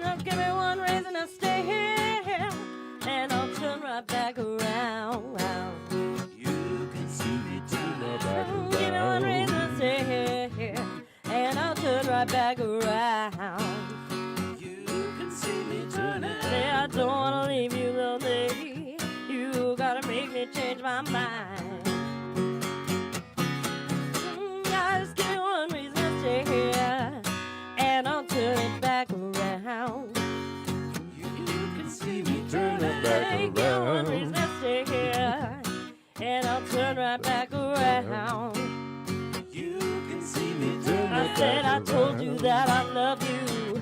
Now give me one reason to stay here, and I'll turn right back around. You can see me turning. Give me one reason to stay here, and I'll turn right back around. You can see me turning. Say I don't wanna leave you lonely. You gotta make me change my mind. Just give me one reason to stay here, and I'll turn it back around. You can see me turning. Give me one reason to stay here, and I'll turn right back around. You can see me turning. I said I told you that I love you,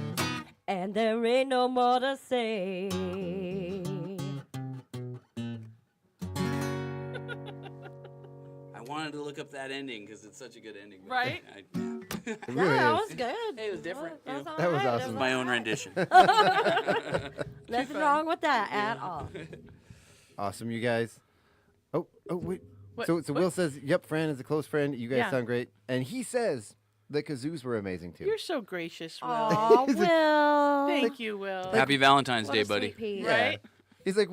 and there ain't no more to say. I wanted to look up that ending because it's such a good ending. but Right? It Yeah, really that is. was good. It was different. That was, That was alright. awesome. My own rendition. Nothing wrong with that at all. Awesome, you guys. Oh, wait. What- So what? Will says, "Yep, Fran is a close friend. You guys Yeah. sound great." And he says the kazoos were amazing too. You're so gracious, Will. Aw, Will. Thank you, Will. Happy Valentine's What Day, a buddy. sweet pea. Yeah. Right? He's like,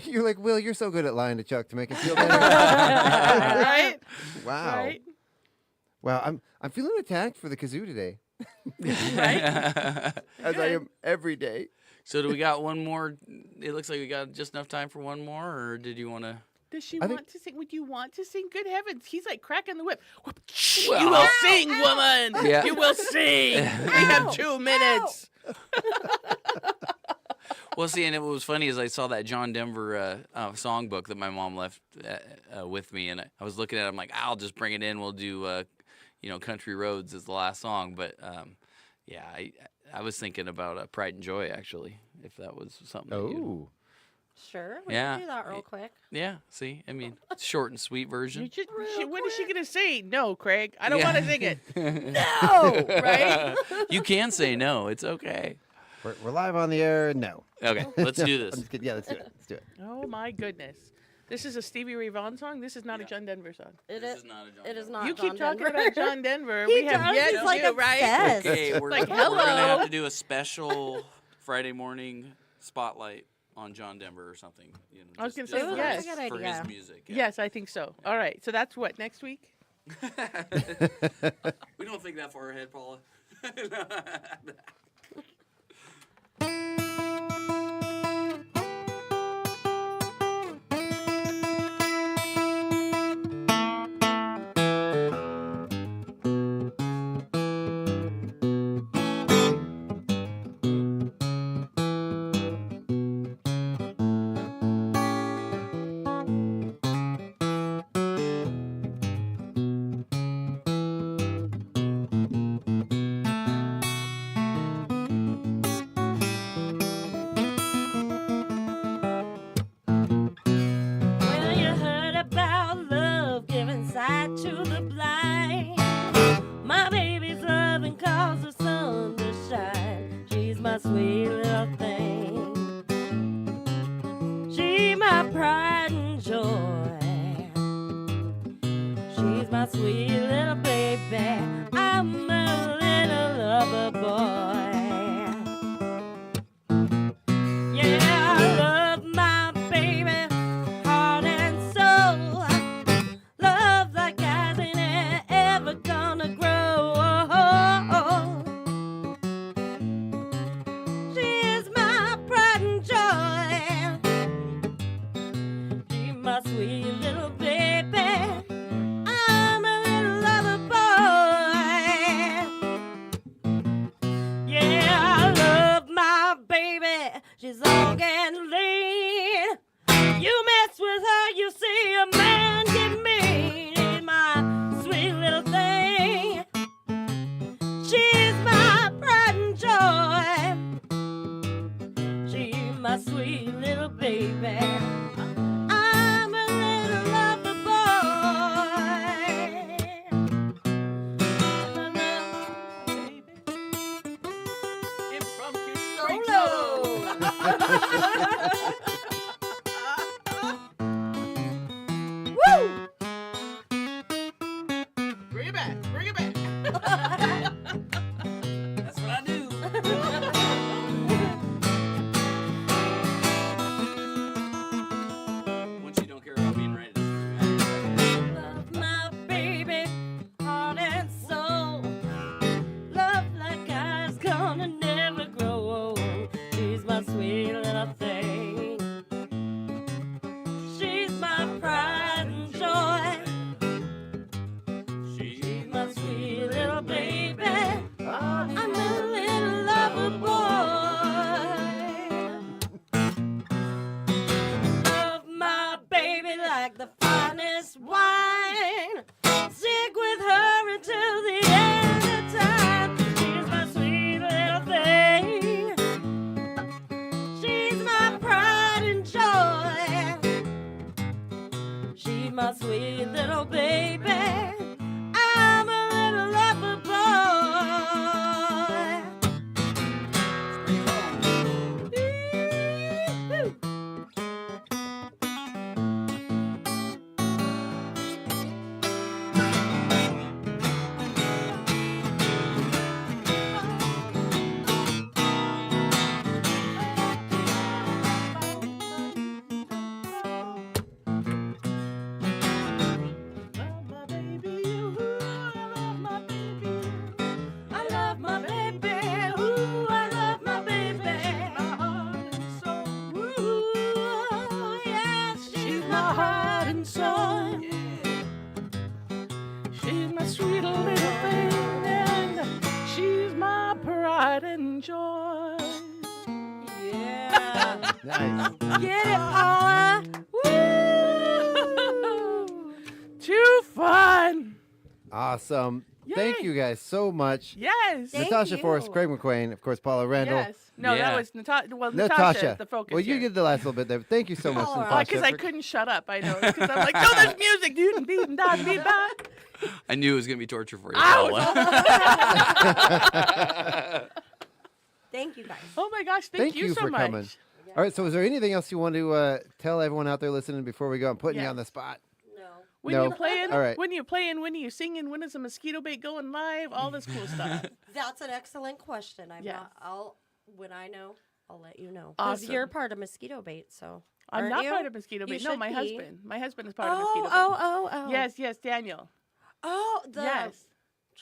you're like, Will, you're so good at lying to Chuck to make it feel better. Right? Wow. Right? Wow, I'm feeling attacked for the kazoo today, Right? as I am every day. So do we got one more? It looks like we got just enough time for one more, or did you want to? Does she I think- want to sing? Would you want to sing? Good heavens. He's like cracking the whip. you Well- will sing, woman. Yeah. You will sing. We have 2 minutes. Well, see, and it was funny is I saw that John Denver songbook that my mom left with me, and I was looking at it. I'm like, I'll just bring it in. We'll do, Country Roads as the last song. But yeah, I was thinking about Pride and Joy actually, if that was something. that you'd- Oh, Sure, we Yeah. can do that real quick. Yeah. See, I mean, short and sweet version. You just, what is she going to say? No, Craig. I don't Yeah. want to sing it. No! Right? You can say no. It's okay. we're live on the air. No. Okay, let's do I'm this. just kidding. Yeah, let's do it. Let's do it. Oh, my goodness. This is a Stevie Ray Vaughan song? This is not a John Denver song. It This is. is not a John It is Denver. not. You John keep talking Denver. about John Denver. He We have does. yet He's like to, right? obsessed. Okay, we're Like, gonna have hello. to do a special Friday morning spotlight on John Denver or something. I was just- gonna say just for yes. his- That's a good for his idea. music. Yeah. Yes, I think so. All right. So that's what, next week? We don't think that far ahead, Paula. my little lover boy. Yeah, I love my baby, heart and soul. Love like eyes ain't ever gonna grow. She is my pride and joy. She's my sweet little baby. I'm a little lover boy. Yeah, I love my baby. She's long and lean. You mess with her, you see a man get mean. She's my sweet little thing. She's my pride and joy. She's my sweet little baby. I'm a little lover boy. Impromptu Woo! Bring it back. Bring it back. That's what I do. Once you don't care about being right, Love my baby, heart and soul. Love like eyes gonna never grow old. She's my sweet little thing. She's my pride and joy. She's my sweet little baby. I'm a little lover boy. Love my baby like the finest wine. Stick with her until the end of time. She's my sweet little thing. She's my pride and joy. She's my sweet little baby. I'm a little lover boy. I love my baby. Ooh, I love my baby. Ooh, yes, she's my heart and soul. She's my sweet little thing, and she's my pride and joy. Yeah. Nice. Get it, Paula. Woo! Too fun. Awesome. Thank you guys so much. Yes. Natasha Forrest, Craig McQueen, of course, Paula Randall. Yes. No, that was Natasha. Well, Natasha Natasha. is the focus. Well, you here. get the last little bit there. Thank you so much, Natasha. Because I couldn't shut up. I know. Because I'm like, no, there's music, dude. Beat da beat back. I knew it was going to be torture for you, Ow! Paula. Thank you guys. Oh my gosh, thank you so for much. coming. All right, so is there anything else you want to tell everyone out there listening before we go? I'm putting you Yes. on the spot. When No? you playing, All right. when you playing, when are you singing, when is the mosquito bait going live? All this cool stuff. That's an excellent question. Yes. When I know, I'll let you know. Because Awesome. you're part of mosquito bait, so. I'm aren't not you? part of mosquito You bait. No, should my be. husband. My husband is part of mosquito bait. Oh. Yes, Daniel. Oh, the Yes.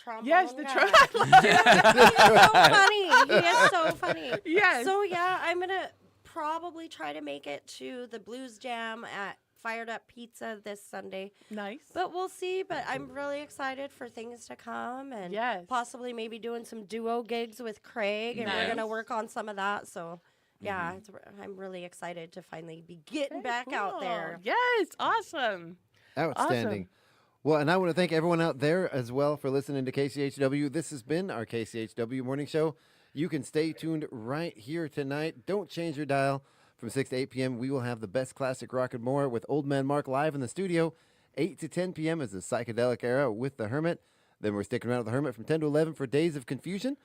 trombone Yes, the guy. trombone. He is so funny. He is so funny. Yes. So yeah, I'm gonna probably try to make it to the Blues Jam at Fired Up Pizza this Sunday. Nice. But we'll see. But I'm really excited for things to come and possibly maybe doing some duo gigs with Craig, and we're Nice. gonna work on some of that. So. Yeah, I'm really excited to finally be getting back out there. Yes, awesome. Outstanding. Well, and I want to thank everyone out there as well for listening to KCHW. This has been our KCHW Morning Show. You can stay tuned right here tonight. Don't change your dial. From 6 to 8 p.m., we will have the best classic rock and more with Old Man Mark live in the studio. 8 to 10 p.m. is the psychedelic era with The Hermit. Then we're sticking around with The Hermit from 10 to 11 for Days of Confusion.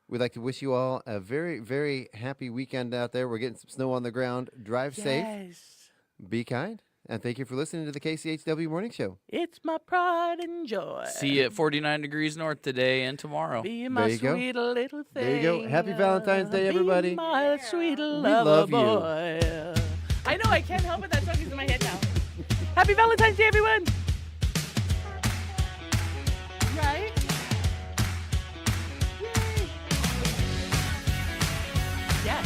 We'd like to wish you all a very, very happy weekend out there. We're getting some snow on the ground. Drive safe. Be kind. And thank you for listening to the KCHW Morning Show. It's my pride and joy. See you at 49 degrees north today and tomorrow. Be my sweet little thing. There you go. Happy Valentine's Day, everybody. Be my sweet love you. boy. I know, I can't help it. That song is in my head now. Happy Valentine's Day, everyone. Right? Yay. Yes.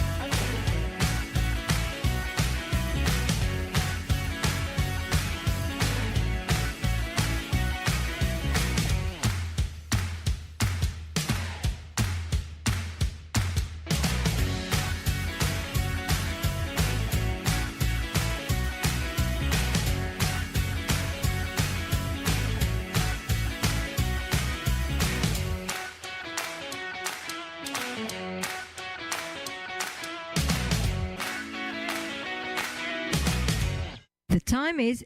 The time is